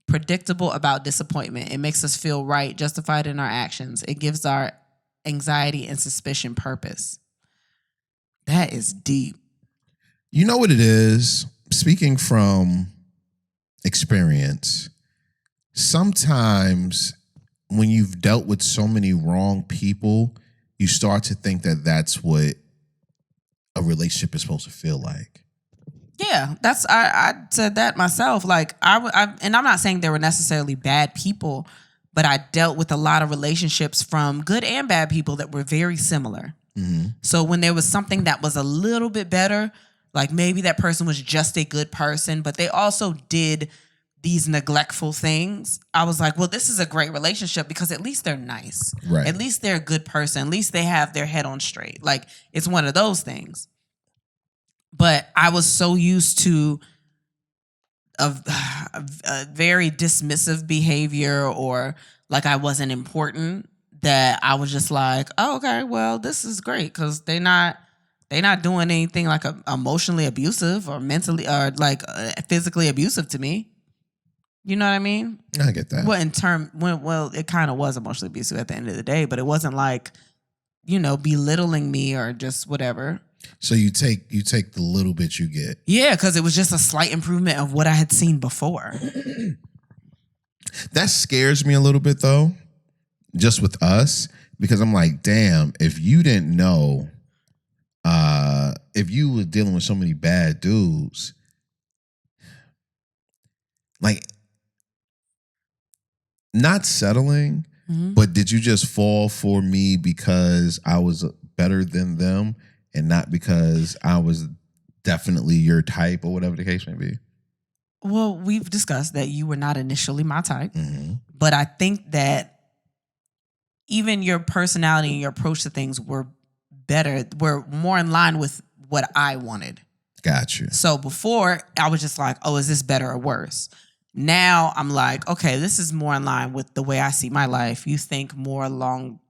predictable about disappointment. It makes us feel right, justified in our actions. It gives our anxiety and suspicion purpose. That is deep. You know what it is? Speaking from experience, sometimes when you've dealt with so many wrong people, you start to think that that's what a relationship is supposed to feel like. Yeah, I said that myself. Like and I'm not saying they were necessarily bad people, but I dealt with a lot of relationships from good and bad people that were very similar. Mm-hmm. So when there was something that was a little bit better, like maybe that person was just a good person, but they also did these neglectful things, I was like, well, this is a great relationship because at least they're nice. Right. At least they're a good person. At least they have their head on straight. Like, it's one of those things. But I was so used to a very dismissive behavior, or like I wasn't important, that I was just like, oh, okay, well, this is great because they're not doing anything like emotionally abusive or mentally or like physically abusive to me. You know what I mean? I get that. Well, it kind of was emotionally abusive at the end of the day, but it wasn't like, belittling me or just whatever. So you take the little bit you get. Yeah, because it was just a slight improvement of what I had seen before. That scares me a little bit though, just with us, because I'm like, damn, if you didn't know, if you were dealing with so many bad dudes, like, not settling, but did you just fall for me because I was better than them and not because I was definitely your type or whatever the case may be? Well, we've discussed that you were not initially my type, but I think that even your personality and your approach to things were more in line with what I wanted. Got you. So before, I was just like, oh, is this better or worse? Now I'm like, okay, this is more in line with the way I see my life. You think more along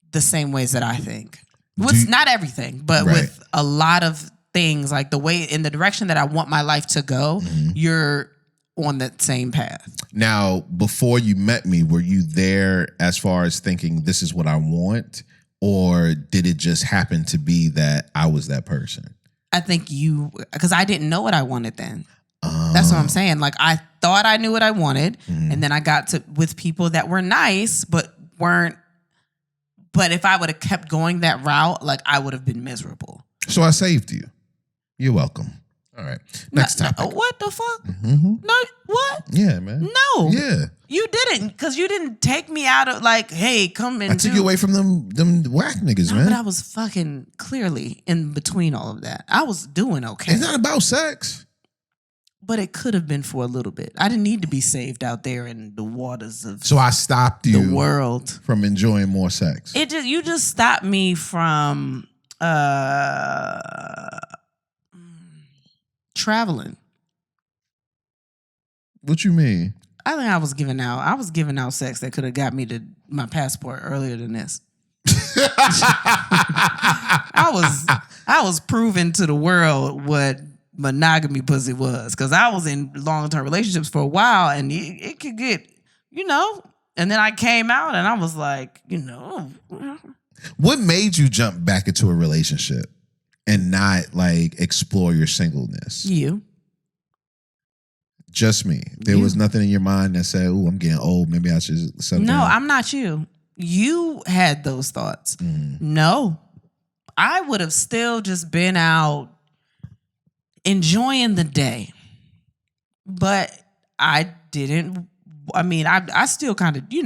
the same ways that I think. Not everything, but with a lot of things, like the way in the direction that I want my life to go, you're on that same path. Now, before you met me, were you there as far as thinking this is what I want? Or did it just happen to be that I was that person? I think because I didn't know what I wanted then. That's what I'm saying. Like, I thought I knew what I wanted, and then I got with people that were nice, but weren't. But if I would have kept going that route, like, I would have been miserable. So I saved you. You're welcome. All right. Next topic. What the fuck? No, what? Yeah, man. No. Yeah. You didn't, because you didn't take me out of like, hey, come and I took you away from them whack niggas, man. But I was fucking clearly in between all of that. I was doing okay. It's not about sex. But it could have been for a little bit. I didn't need to be saved out there in the waters of So I stopped you the world from enjoying more sex. You just stopped me from traveling. What you mean? I think I was giving out sex that could have got me to my passport earlier than this. I was proving to the world what monogamy pussy was, because I was in long-term relationships for a while, and it could get, and then I came out and I was like, What made you jump back into a relationship and not like explore your singleness? You. Just me. There was nothing in your mind that said, "Oh, I'm getting old. Maybe I should settle down." No, I'm not you. You had those thoughts. No. I would have still just been out enjoying the day. But I didn't. I mean, I still kind of, we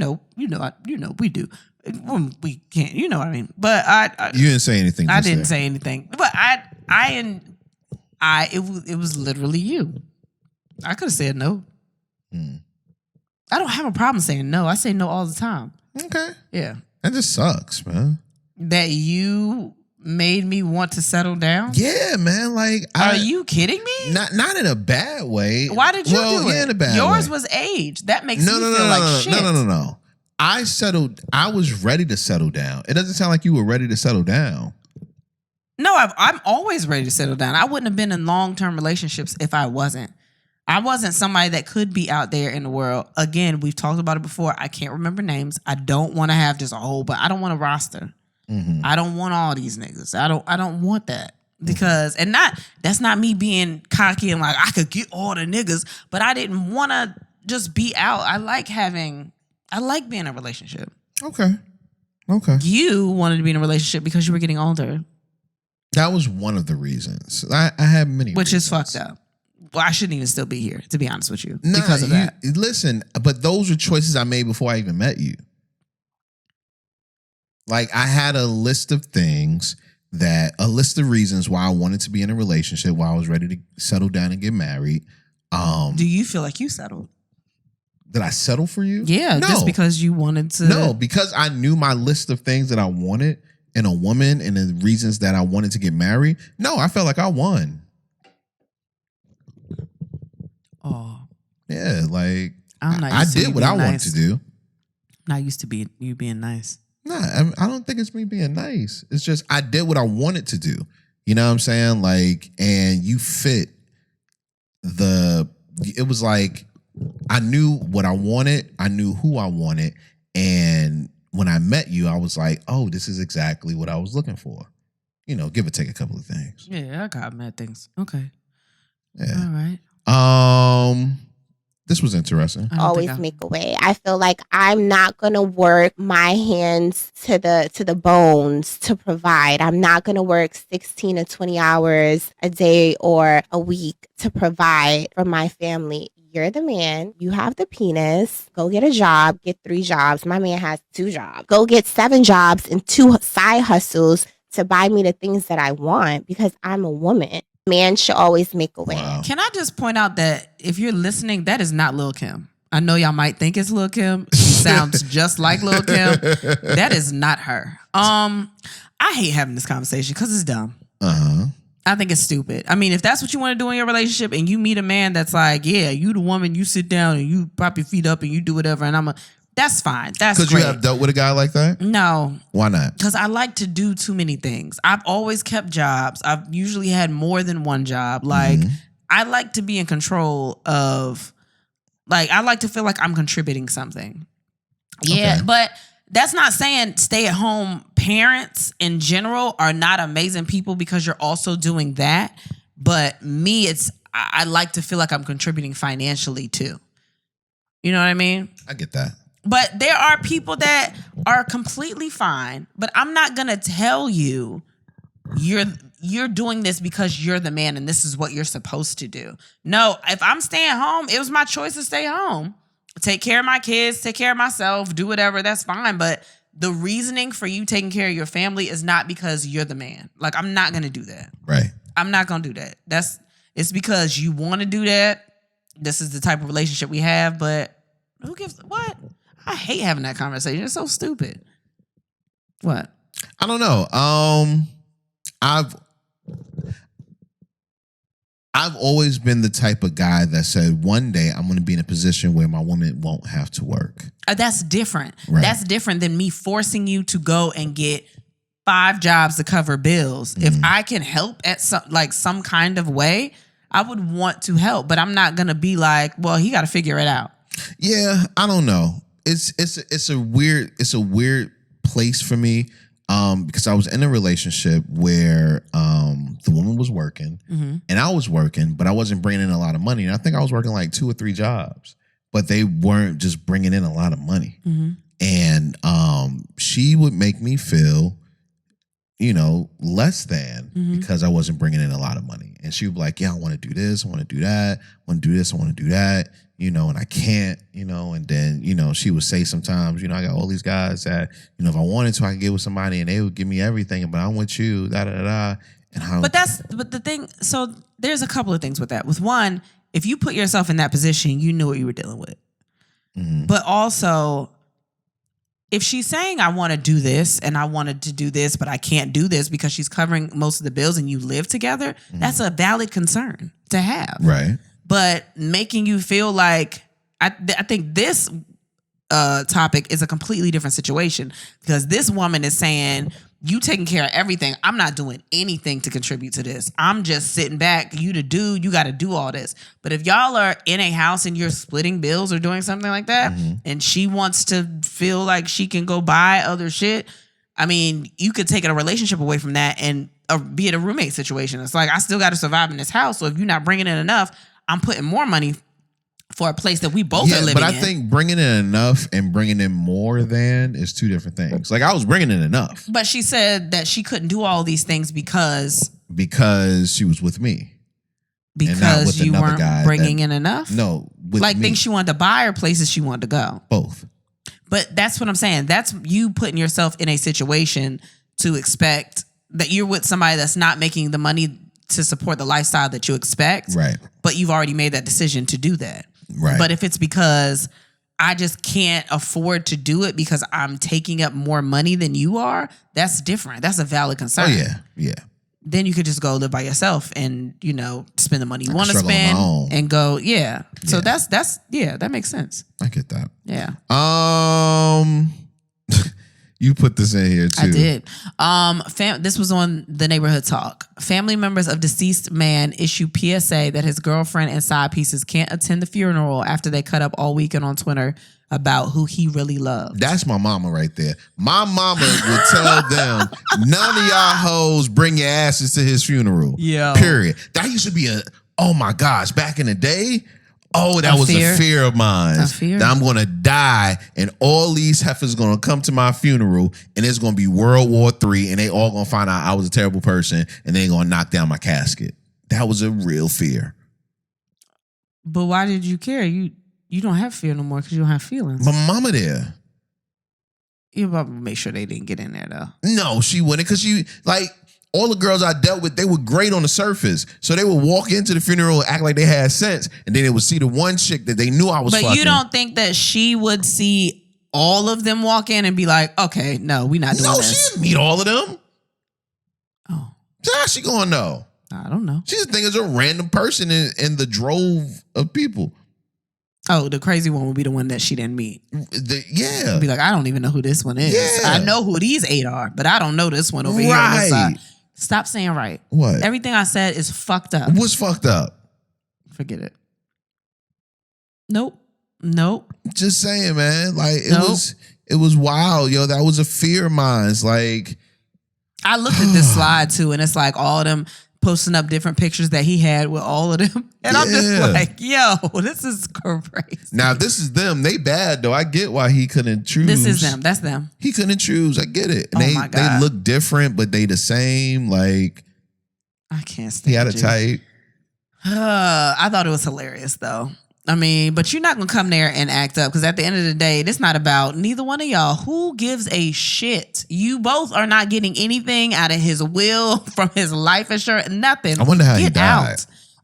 do. We can't, you know what I mean? But you didn't say anything. I didn't say anything. But it was literally you. I could have said no. I don't have a problem saying no. I say no all the time. Okay. Yeah. That just sucks, man. That you made me want to settle down? Yeah, man. Like, are you kidding me? Not in a bad way. Why did you do it? In a bad Yours way. was age. That makes me feel like shit. No. I was ready to settle down. It doesn't sound like you were ready to settle down. No, I'm always ready to settle down. I wouldn't have been in long-term relationships if I wasn't. I wasn't somebody that could be out there in the world. Again, we've talked about it before. I can't remember names. I don't want to have just a whole, but I don't want a roster. I don't want all these niggas. I don't want that. Because that's not me being cocky and like I could get all the niggas, but I didn't want to just be out. I like being in a relationship. Okay. You wanted to be in a relationship because you were getting older. That was one of the reasons. I had many Which reasons. is fucked up. I shouldn't even still be here, to be honest with you, because of that. Listen, but those are choices I made before I even met you. Like, I had a list of reasons why I wanted to be in a relationship, why I was ready to settle down and get married. Do you feel like you settled? Did I settle for you? Yeah, no. Just because you wanted to. No, because I knew my list of things that I wanted in a woman and the reasons that I wanted to get married. No, I felt like I won. Oh. Yeah, like, I did what I wanted to do. Not used to be you being nice. Nah, I don't think it's me being nice. It's just I did what I wanted to do. You know what I'm saying? Like, and you fit it was like I knew what I wanted. I knew who I wanted. And when I met you, I was like, oh, this is exactly what I was looking for. You know, give or take a couple of things. Yeah, I got mad things. Okay. Yeah. All right. This was interesting. Always make a way. I feel like I'm not gonna work my hands to the bones to provide. I'm not gonna work 16 or 20 hours a day or a week to provide for my family. You're the man. You have the penis. Go get a job. Get 3 jobs. My man has 2 jobs. Go get 7 jobs and 2 side hustles to buy me the things that I want because I'm a woman. Man should always make a way. Wow. Can I just point out that if you're listening, that is not Lil' Kim. I know y'all might think it's Lil' Kim. She sounds just like Lil' Kim. That is not her. I hate having this conversation because it's dumb. Uh-huh. I think it's stupid. I mean, if that's what you want to do in your relationship and you meet a man that's like, yeah, you the woman, you sit down and you prop your feet up and you do whatever, and that's fine. That's great. Because you have dealt with a guy like that? No. Why not? Because I like to do too many things. I've always kept jobs. I've usually had more than one job. Like, I like to be in control of, like, I like to feel like I'm contributing something. Yeah, Okay. but that's not saying stay-at-home parents in general are not amazing people because you're also doing that. But me, I like to feel like I'm contributing financially too. You know what I mean? I get that. But there are people that are completely fine. But I'm not gonna tell you you're doing this because you're the man and this is what you're supposed to do. No, if I'm staying home, it was my choice to stay home. Take care of my kids, take care of myself, do whatever, that's fine. But the reasoning for you taking care of your family is not because you're the man. Like, I'm not gonna do that. Right. I'm not gonna do that. It's because you want to do that. This is the type of relationship we have, but who gives what? I hate having that conversation. It's so stupid. What? I don't know. I've always been the type of guy that said one day I'm going to be in a position where my woman won't have to work. That's different. Right. That's different than me forcing you to go and get 5 jobs to cover bills. If I can help at some kind of way, I would want to help, but I'm not going to be like, well, he got to figure it out. Yeah, I don't know. It's a weird place for me because I was in a relationship where the woman was working and I was working, but I wasn't bringing in a lot of money. And I think I was working like 2 or 3 jobs, but they weren't just bringing in a lot of money. And she would make me feel, less than because I wasn't bringing in a lot of money. And she would be like, yeah, I want to do this. I want to do that. I want to do this. I want to do that. And I can't, and then, she would say sometimes, I got all these guys that, if I wanted to, I could get with somebody and they would give me everything, but I want you, da, da, da, da. But the thing, so there's a couple of things with that. With one, if you put yourself in that position, you knew what you were dealing with. But also, if she's saying, I want to do this and I wanted to do this, but I can't do this because she's covering most of the bills and you live together, that's a valid concern to have. Right. But making you feel like, I think this topic is a completely different situation because this woman is saying, you taking care of everything. I'm not doing anything to contribute to this. I'm just sitting back. You got to do all this. But if y'all are in a house and you're splitting bills or doing something like that, and she wants to feel like she can go buy other shit, I mean, you could take a relationship away from that and be in a roommate situation. It's like, I still got to survive in this house. So if you're not bringing in enough, I'm putting more money for a place that we both are living in. But I think bringing in enough and bringing in more than is 2 different things. Like, I was bringing in enough. But she said that she couldn't do all these things because she was with me. Because you weren't bringing in enough? No. Like things she wanted to buy or places she wanted to go? Both. But that's what I'm saying. That's you putting yourself in a situation to expect that you're with somebody that's not making the money to support the lifestyle that you expect. Right. But you've already made that decision to do that. Right. But if it's because I just can't afford to do it because I'm taking up more money than you are, that's different. That's a valid concern. Oh, yeah. Yeah. Then you could just go live by yourself and, spend the money you want to spend and go, yeah. So that's that makes sense. I get that. Yeah. You put this in here too. I did. This was on the Neighborhood Talk. Family members of deceased man issue PSA that his girlfriend and side pieces can't attend the funeral after they cut up all weekend on Twitter about who he really loved. That's my mama right there. My mama would tell them, none of y'all hoes bring your asses to his funeral. Yeah. Period. That used to be oh my gosh, back in the day, that was a fear of mine. That I'm going to die and all these heifers going to come to my funeral and it's going to be World War III and they all going to find out I was a terrible person and they're going to knock down my casket. That was a real fear. But why did you care? You don't have fear no more because you don't have feelings. My mama there. You probably make sure they didn't get in there though. No, she wouldn't because all the girls I dealt with, they were great on the surface. So they would walk into the funeral and act like they had sense. And then they would see the one chick that they knew I was fucking. But you don't think that she would see all of them walk in and be like, okay, no, we're not doing this. No, she didn't meet all of them. Oh. How's she going to know? I don't know. She just thinks it's a random person in the drove of people. Oh, the crazy one would be the one that she didn't meet. Yeah. Be like, I don't even know who this one is. Yeah. I know who these 8 are, but I don't know this one over here on this side. Stop saying right. What? Everything I said is fucked up. What's fucked up? Forget it. Nope. Just saying, man. It was wild, yo. That was a fear of mine. It's like I looked at this slide too, and it's like all of them posting up different pictures that he had with all of them. And I'm just like, yo, this is crazy. Now, this is them. They bad, though. I get why he couldn't choose. This is them. That's them. He couldn't choose. I get it. And my God. They look different, but they the same. Like, I can't stand he had a type. I thought it was hilarious, though. I mean, but you're not going to come there and act up because at the end of the day, it's not about neither one of y'all. Who gives a shit? You both are not getting anything out of his will from his life insurance. Nothing. I wonder how he died.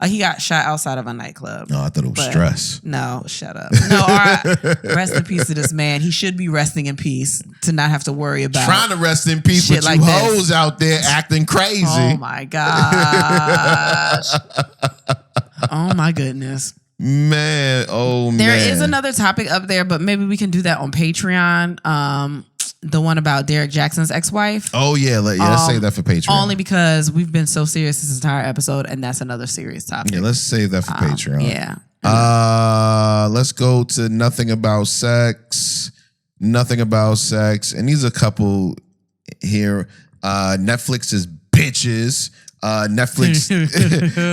He got shot outside of a nightclub. No, I thought it was stress. No, shut up. No, all right. Rest in peace to this man. He should be resting in peace to not have to worry about trying to rest in peace with you hoes out there acting crazy. Oh, my gosh. Oh, my goodness. Man, There is another topic up there, but maybe we can do that on Patreon. The one about Derek Jackson's ex-wife. Oh, yeah. Let's save that for Patreon. Only because we've been so serious this entire episode, and that's another serious topic. Yeah, let's save that for Patreon. Yeah. Let's go to Nothing About Sex. Nothing About Sex. And these are a couple here. Netflix is bitches. Netflix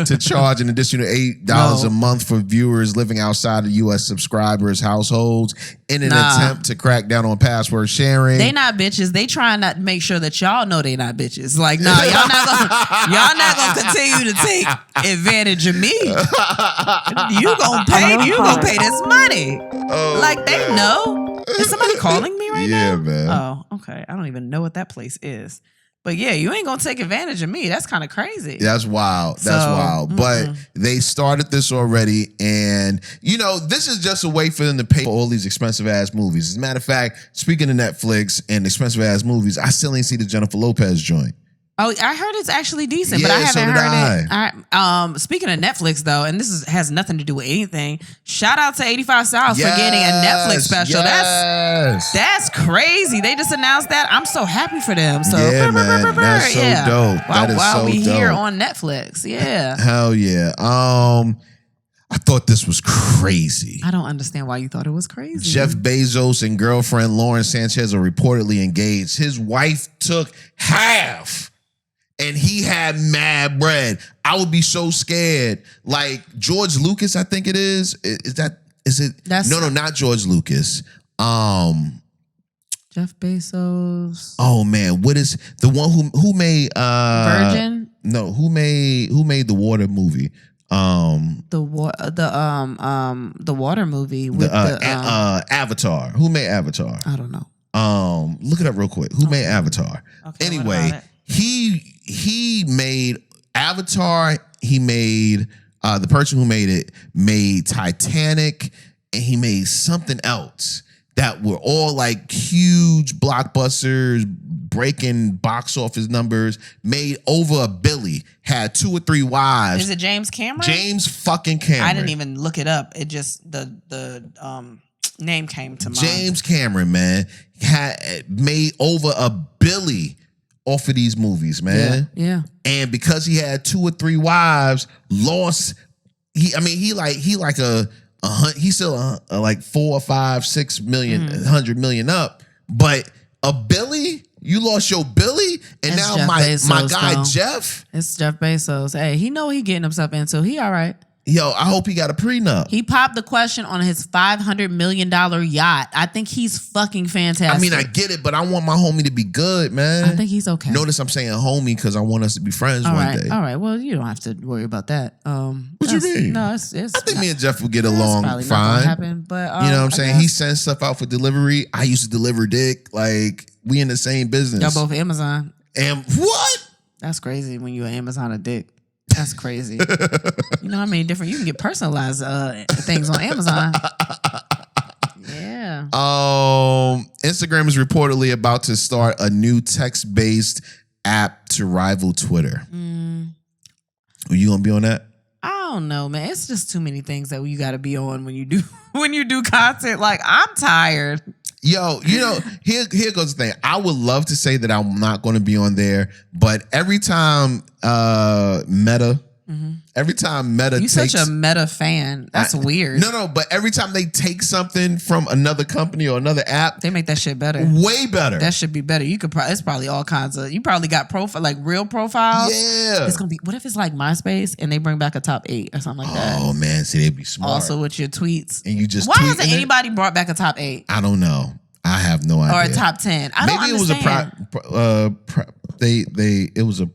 to charge an additional $8 a month for viewers living outside of U.S. subscribers' households in an attempt to crack down on password sharing. They not bitches. They trying to make sure that y'all know they not bitches. Like, nah, y'all not gonna continue to take advantage of me. You gonna pay this money. Like they know. Is somebody calling me right now? Yeah, man. Oh, okay. I don't even know what that place is. But yeah, you ain't gonna take advantage of me. That's kind of crazy. That's wild. That's wild. But they started this already, and this is just a way for them to pay for all these expensive ass movies. As a matter of fact, speaking of Netflix and expensive ass movies, I still ain't see the Jennifer Lopez joint. Oh, I heard it's actually decent, but I haven't heard it. Speaking of Netflix, though, and this has nothing to do with anything. Shout out to 85 South for getting a Netflix special. That's crazy. They just announced that. I'm so happy for them. So yeah, man, that's so dope. While we here on Netflix, yeah. Hell yeah. I thought this was crazy. I don't understand why you thought it was crazy. Jeff Bezos and girlfriend Lauren Sanchez are reportedly engaged. His wife took half. And he had mad bread. I would be so scared. Like George Lucas, I think it is. Is it? No, not George Lucas. Jeff Bezos. Oh man, what is the one who made Virgin? No, who made the water movie? The water movie with Avatar. Who made Avatar? I don't know. Look it up real quick. Who made Avatar? Okay, anyway, he made Avatar. He made the person who made it made Titanic, and he made something else that were all like huge blockbusters, breaking box office numbers, made over $1 billion, had 2 or 3 wives. Is it James Cameron? James fucking Cameron. I didn't even look it up. It just the name came to mind. James Cameron, man, had made over $1 billion off of these movies, man. Yeah. And because he had 2 or 3 wives, lost. He's still like 4 or 5, 6 million, 100 million up, but $1 billion. You lost your Billy, and it's now Jeff my Bezos, guy though. Jeff. It's Jeff Bezos. Hey, he know he getting himself into. He all right. Yo, I hope he got a prenup. He popped the question on his $500 million yacht. I think he's fucking fantastic. I mean, I get it, but I want my homie to be good, man. I think he's okay. Notice I'm saying homie because I want us to be friends all one right, day. All right. Well, you don't have to worry about that. What you mean? No, it's I think me and Jeff will get along probably fine. not gonna happen, but you know what I'm saying? He sends stuff out for delivery. I used to deliver dick. Like, we in the same business. Y'all both Amazon. And what? That's crazy when you an Amazon a dick. That's crazy. You know how many different you can get personalized things on Amazon. Yeah. Instagram is reportedly about to start a new text-based app to rival Twitter. Are you gonna be on that? I don't know, man. It's just too many things that you got to be on when you do content. Like, I'm tired. Yo, you know, here goes the thing. I would love to say that I'm not going to be on there, but every time Meta You takes... such a Meta fan. That's weird. No, but every time they take something from another company or another app, they make that shit better. Way better. That should be better. You could it's probably all kinds of, you probably got profile, like real profiles. Yeah. It's going to be, what if it's like MySpace and they bring back a top 8 or something like that? Oh man, see, they'd be smart. Also with your tweets. And you just why hasn't anybody brought back a top 8? I don't know. I have no idea. Or a top 10. I don't understand. It was a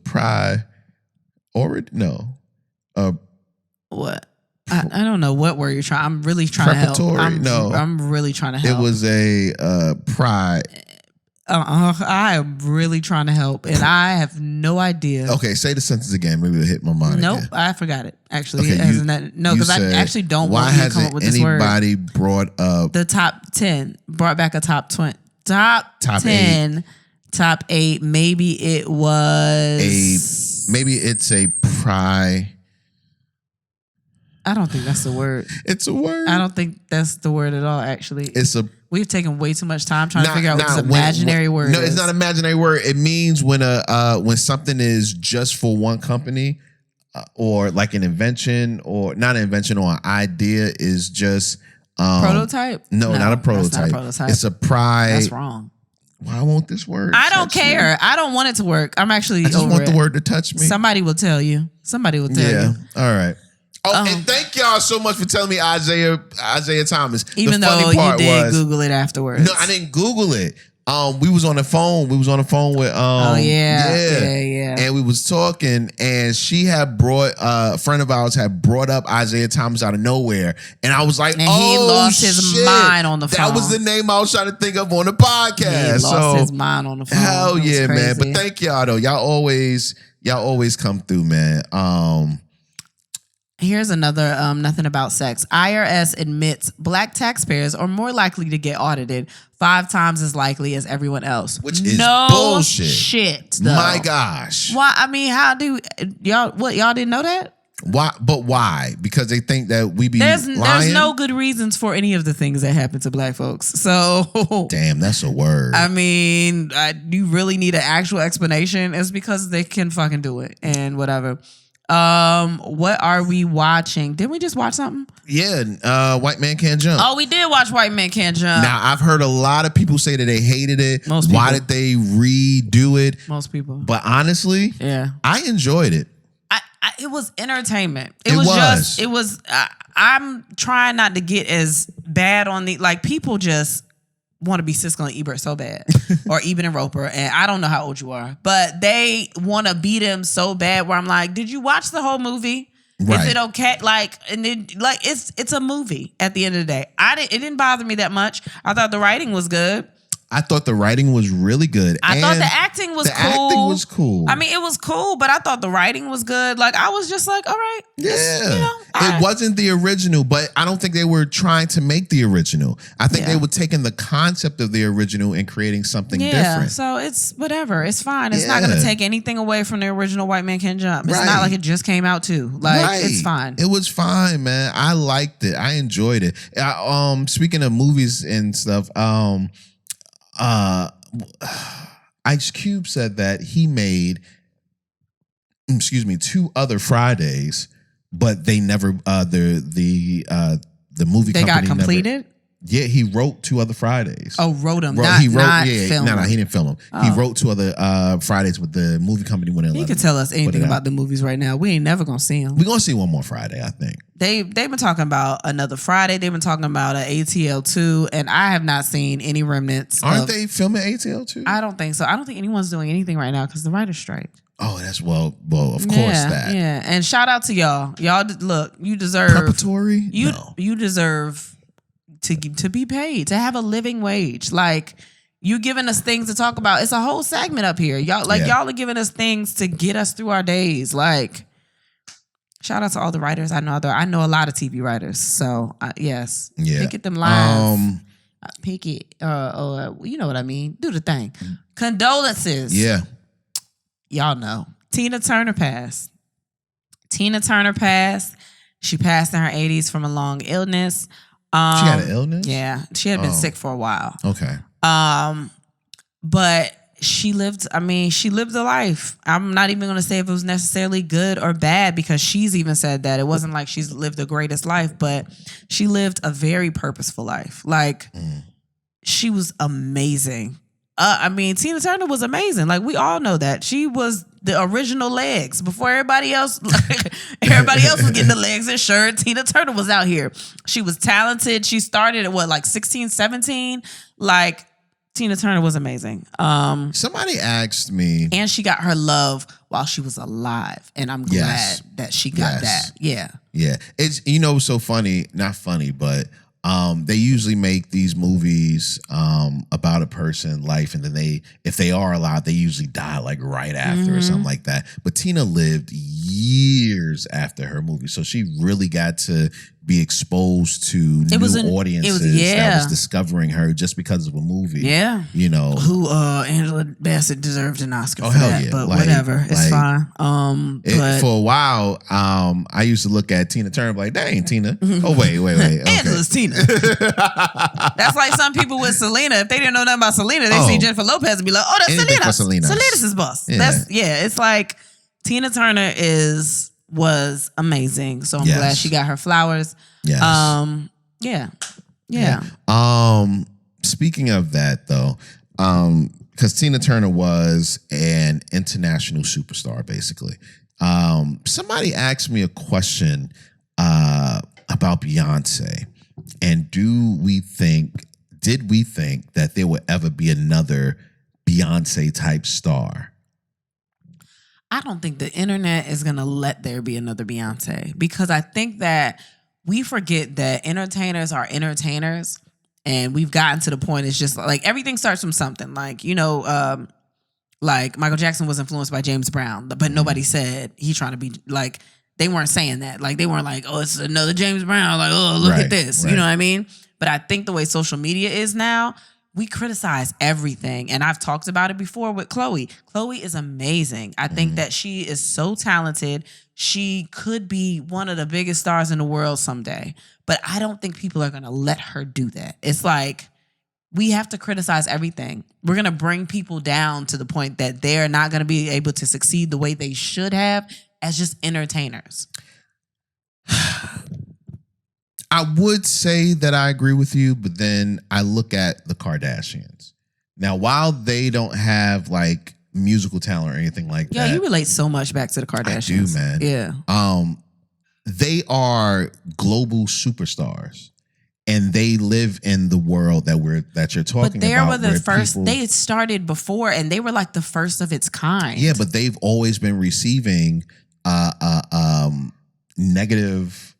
what? I don't know what word you're trying. I'm really trying to help. I'm really trying to help. It was a pride. I am really trying to help, and I have no idea. Okay, say the sentence again. Maybe it'll hit my mind. Nope, again. I forgot it. Actually, okay, no, because I actually don't want you to come up with this word. Why hasn't anybody brought up the top 10? Brought back a top 20, top 10, 8. Top 8. Maybe it was maybe it's a pride. I don't think that's the word. It's a word. I don't think that's the word at all. Actually, We've taken way too much time trying to figure out what this imaginary word is. No, it's not an imaginary word. It means when something is just for one company, or like an invention, or not an invention, or an idea is just prototype. No, not a prototype. That's not a prototype. It's a pride. That's wrong. Why won't this word? I don't care. I don't want it to work. I just want the word to touch me. Somebody will tell you. Yeah. All right. Oh, and thank y'all so much for telling me Isaiah Thomas. Even though you did Google it afterwards. No, I didn't Google it. We was on the phone. We was on the phone with yeah. And we was talking, and she had brought a friend of ours had brought up Isaiah Thomas out of nowhere, and I was like, and he lost his mind on the phone. That was the name I was trying to think of on the podcast. He lost his mind on the phone. Hell yeah, man! But thank y'all though. Y'all always come through, man. Here's another nothing about sex. IRS admits Black taxpayers are more likely to get audited 5 times as likely as everyone else. Which is bullshit. Shit, though. My gosh. Why? I mean, how do y'all? What, y'all didn't know that? Why? But why? Because they think that we be lying? There's no good reasons for any of the things that happen to Black folks. So damn, that's a word. I mean, you really need an actual explanation. It's because they can fucking do it and whatever. What are we watching? Didn't we just watch something? Yeah, White Man Can't Jump. Oh, we did watch White Man Can't Jump. Now, I've heard a lot of people say that they hated it. Most people. Why did they redo it? Most people. But honestly, yeah, I enjoyed it. It was entertainment. It was. I'm trying not to get as bad on the, like, people just want to be Siskel and Ebert so bad, or Eben and Roper, and I don't know how old you are, but they want to beat him so bad where I'm like, did you watch the whole movie? Right. Is it okay? Like, and then, like, it's a movie at the end of the day. It didn't bother me that much. I thought the writing was good. I thought the writing was really good. I thought the acting was cool. The acting was cool. I mean, it was cool, but I thought the writing was good. Like, I was just like, all right. Yeah. It wasn't the original, but I don't think they were trying to make the original. I think they were taking the concept of the original and creating something different. So it's whatever. It's fine. It's not going to take anything away from the original White Man Can't Jump. It's not like it just came out too. Like, it's fine. It was fine, man. I liked it. I enjoyed it. Speaking of movies and stuff, Ice Cube said that he made, 2 other Fridays, but they never the movie they company got completed. Yeah, he wrote 2 other Fridays. Oh, wrote them. He wrote film them. No, he didn't film them. He wrote 2 other Fridays with the movie company when they. He could tell us anything about the movies right now. We ain't never gonna see them. We're gonna see one more Friday, I think. They've been talking about another Friday. They've been talking about an ATL 2, and I have not seen any remnants. Aren't they filming ATL 2? I don't think so. I don't think anyone's doing anything right now because the writer's strike. Oh, that's well, of course that. Yeah, and shout out to y'all. Y'all, look, you deserve preparatory. You deserve to be paid, to have a living wage. Like, you giving us things to talk about. It's a whole segment up here. Y'all y'all are giving us things to get us through our days. Like, shout out to all the writers. I know a lot of TV writers. So yes. Yeah. Pick at them lines. Pick it. You know what I mean. Do the thing. Condolences. Yeah. Y'all know. Tina Turner passed. She passed in her 80s from a long illness. She had an illness? Yeah. She had been sick for a while. Okay. But she lived a life. I'm not even going to say if it was necessarily good or bad, because she's even said that it wasn't like she's lived the greatest life, but she lived a very purposeful life. Like, she was amazing. Tina Turner was amazing. Like, we all know that. She was the original legs before everybody else. Everybody else was getting the legs and shirt. Tina Turner was out here. She was talented. She started at 16, 17? Like, Tina Turner was amazing. Somebody asked me. And she got her love while she was alive. And I'm glad that she got that. Yeah. Yeah. It's, so funny, not funny, but they usually make these movies about a person's life, and then if they are alive, they usually die like right after or something like that. But Tina lived years after her movie, so she really got to be exposed to new audiences that was discovering her just because of a movie. Yeah. Who Angela Bassett deserved an Oscar for that, but whatever. It's fine. But for a while, I used to look at Tina Turner like, dang, Tina. Oh, wait. Okay. Angela's Tina. That's like some people with Selena. If they didn't know nothing about Selena, they see Jennifer Lopez and be like, oh, that's Selena. Selena's his boss. Yeah. It's like Tina Turner was amazing. So I'm glad she got her flowers. Yes. Yeah. Speaking of that, though, because Tina Turner was an international superstar, basically. Somebody asked me a question about Beyonce, and did we think that there would ever be another Beyonce type star? I don't think the internet is going to let there be another Beyonce, because I think that we forget that entertainers are entertainers, and we've gotten to the point it's just like everything starts from something. Like, like Michael Jackson was influenced by James Brown, but nobody said he's trying to be like, they weren't saying that. Like, they weren't like, oh, it's another James Brown. Like, oh, look at this. Right. You know what I mean? But I think the way social media is now, we criticize everything. And I've talked about it before with Chloe. Chloe is amazing. I think that she is so talented. She could be one of the biggest stars in the world someday. But I don't think people are going to let her do that. It's like, we have to criticize everything. We're going to bring people down to the point that they're not going to be able to succeed the way they should have as just entertainers. I would say that I agree with you, but then I look at the Kardashians. Now, while they don't have like musical talent or anything like that. Yeah, you relate so much back to the Kardashians. I do, man. Yeah. They are global superstars, and they live in the world that you're talking about. But they were the first. They started before, and they were like the first of its kind. Yeah, but they've always been receiving negative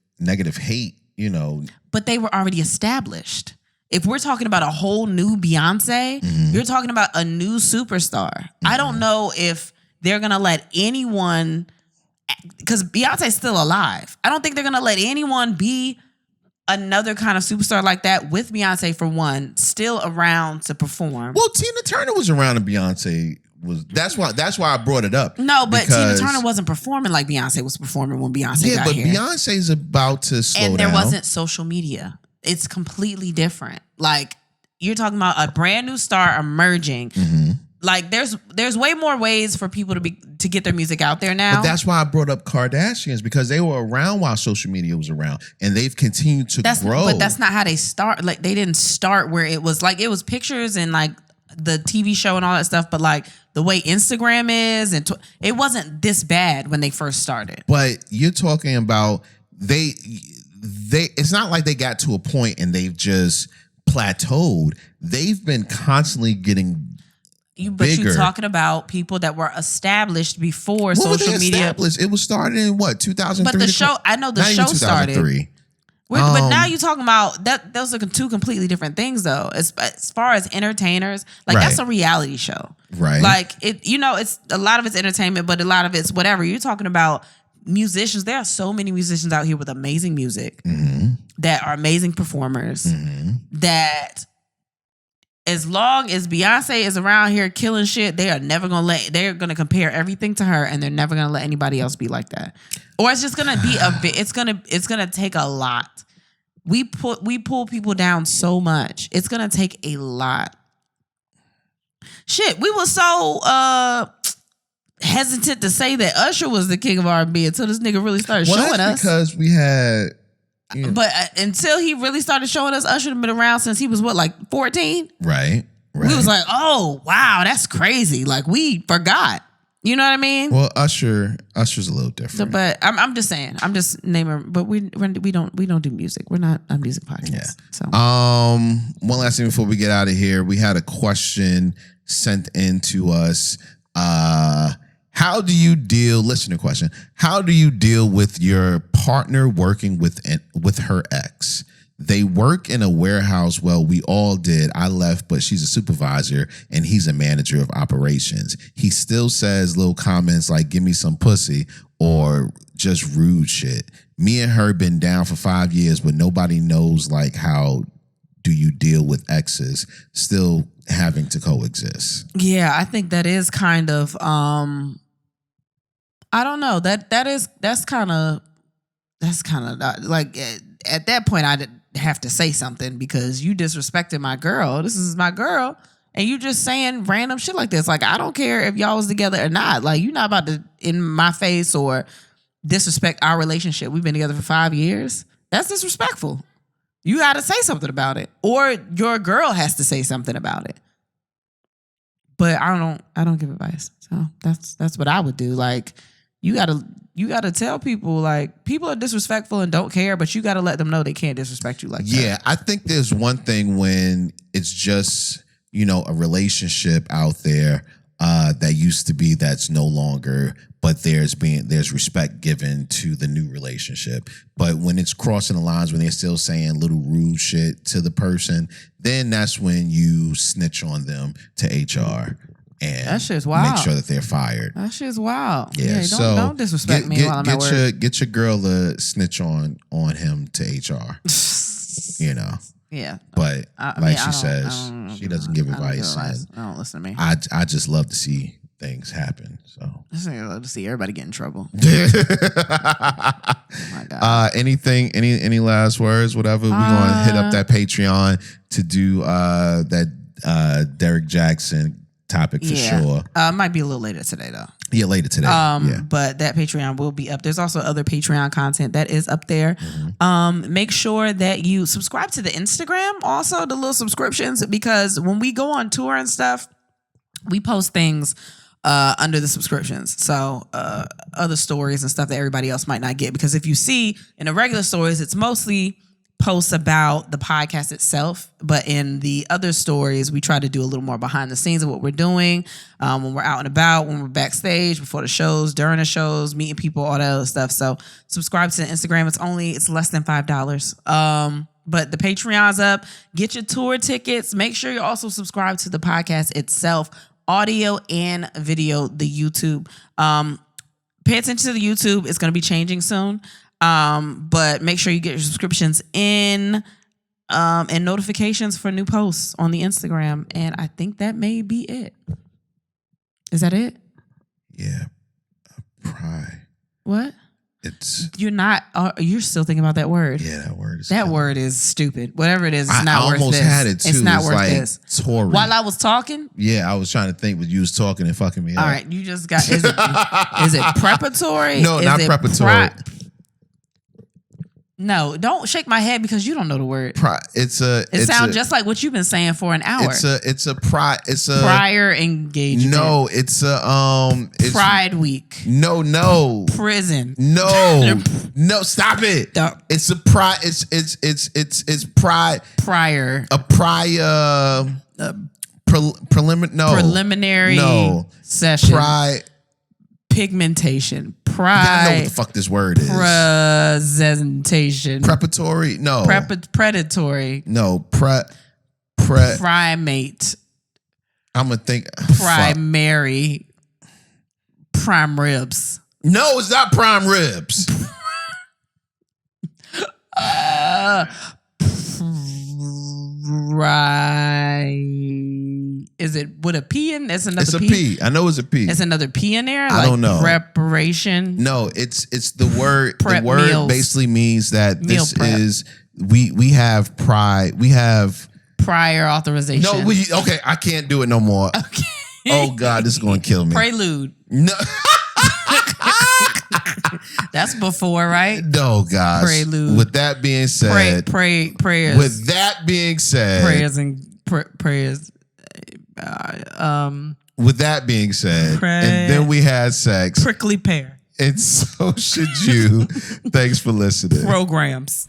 hate, you know. But they were already established. If we're talking about a whole new Beyonce, you're talking about a new superstar. I don't know if they're going to let anyone, because Beyonce's still alive. I don't think they're going to let anyone be another kind of superstar like that with Beyonce, for one, still around to perform. Well, Tina Turner was around and Beyonce was. That's why I brought it up. No, but Tina Turner wasn't performing like Beyonce was performing when Beyonce got here. Yeah, but Beyonce's about to slow down. And there wasn't social media. It's completely different. Like, you're talking about a brand new star emerging. Like, there's way more ways for people to get their music out there now. But that's why I brought up Kardashians, because they were around while social media was around, and they've continued to grow. But that's not how they start. Like, they didn't start where it was like, it was pictures and like the TV show and all that stuff. But like the way Instagram is, and it wasn't this bad when they first started. But you're talking about they. It's not like they got to a point and they've just plateaued. They've been constantly getting But you're talking about people that were established before social media. It was started in what, 2003? But the show, I know the show started. But now you're talking about that. Those are two completely different things, though. As far as entertainers, like that's a reality show, right? Like it, you know, it's a lot of it's entertainment, but a lot of it's whatever. You're talking about musicians. There are so many musicians out here with amazing music that are amazing performers. That as long as Beyonce is around here killing shit, they are never gonna they're gonna compare everything to her, and they're never gonna let anybody else be like that. Or it's just gonna be a bit. It's gonna take a lot. We pull people down so much. It's gonna take a lot. Shit, we were so hesitant to say that Usher was the king of R&B until this nigga really started showing us. Because we had. You know. But until he really started showing us, Usher had been around since he was what, like 14? Right. We was like, oh wow, that's crazy. Like we forgot. You know what I mean? Well, Usher's a little different. So, but I'm just saying. I'm just naming. But we don't do music. We're not a music podcast. Yeah. So one last thing before we get out of here, we had a question sent in to us. Listener question. How do you deal with your partner working with her ex? They work in a warehouse. Well, we all did. I left, but she's a supervisor and he's a manager of operations. He still says little comments like, give me some pussy, or just rude shit. Me and her been down for 5 years, but nobody knows like how do you deal with exes still having to coexist? Yeah, I think that is kind of I don't know. That's kind of like at that point I'd have to say something, because you disrespected my girl. This is my girl, and you just saying random shit like this. Like, I don't care if y'all was together or not. Like, you're not about to in my face or disrespect our relationship. We've been together for 5 years. That's disrespectful. You got to say something about it, or your girl has to say something about it. But I don't give advice. So that's what I would do. Like, you gotta tell people, like, people are disrespectful and don't care, but you gotta let them know they can't disrespect you like that. Yeah, I think there's one thing when it's just, you know, a relationship out there that used to be that's no longer, but there's respect given to the new relationship. But when it's crossing the lines, when they're still saying little rude shit to the person, then that's when you snitch on them to HR. And that shit's wild. Make sure that they're fired. That shit's wild. Yeah, don't disrespect me while I'm at work. Get your girl to snitch on him to HR. You know. Yeah. But she says, she doesn't give advice. I don't listen to me. I just love to see things happen. So I love to see everybody get in trouble. Oh my God. Any last words? Whatever. We're gonna hit up that Patreon to do that Derek Jackson topic for sure. Might be a little later today though. Yeah, later today. But that Patreon will be up. There's also other Patreon content that is up there. Make sure that you subscribe to the Instagram, also the little subscriptions, because when we go on tour and stuff, we post things under the subscriptions. So other stories and stuff that everybody else might not get. Because if you see in the regular stories, it's mostly post about the podcast itself, but in the other stories, we try to do a little more behind the scenes of what we're doing when we're out and about, when we're backstage, before the shows, during the shows, meeting people, all that other stuff. So subscribe to the Instagram. It's less than $5. But the Patreon's up. Get your tour tickets. Make sure you also subscribe to the podcast itself, audio and video, the YouTube. Pay attention to the YouTube. It's going to be changing soon. But make sure you get your subscriptions in and notifications for new posts on the Instagram. And I think that may be it. Is that it? Yeah. Pry. What? You're still thinking about that word. Yeah, that word is that word is stupid. Whatever it is, it's not worth this. I almost had it too. It's not worth this. Tory. While I was talking? Yeah, I was trying to think, but you was talking and fucking me up. All right, you just got, is it preparatory? No, not preparatory. No, don't shake my head because you don't know the word. It sounds just like what you've been saying for an hour. It's a prior engagement. No, it's Pride Week. No. Prison. No. No, stop it. It's a pride. It's pride. Prior. A prior preliminary session. Pride. Pigmentation. Pride. I know what the fuck this word is. Presentation. Preparatory? No. Predatory. No. Primate. I'm gonna think. Primary. Prime ribs. No, it's not prime ribs. Is it with a P in? It's another P. It's a P. I know it's a P. It's another P in there. I don't know. Preparation. No, it's the word. Prep the word meals. Basically means that Meal this prep. is we have pride. We have prior authorization. No, okay. I can't do it no more. Okay. Oh God, this is going to kill me. Prelude. No. That's before, right? No, guys. Prelude. With that being said, prayers. With that being said, prayers and prayers. With that being said, and then we had sex. Prickly pear. And so should you. Thanks for listening. Programs.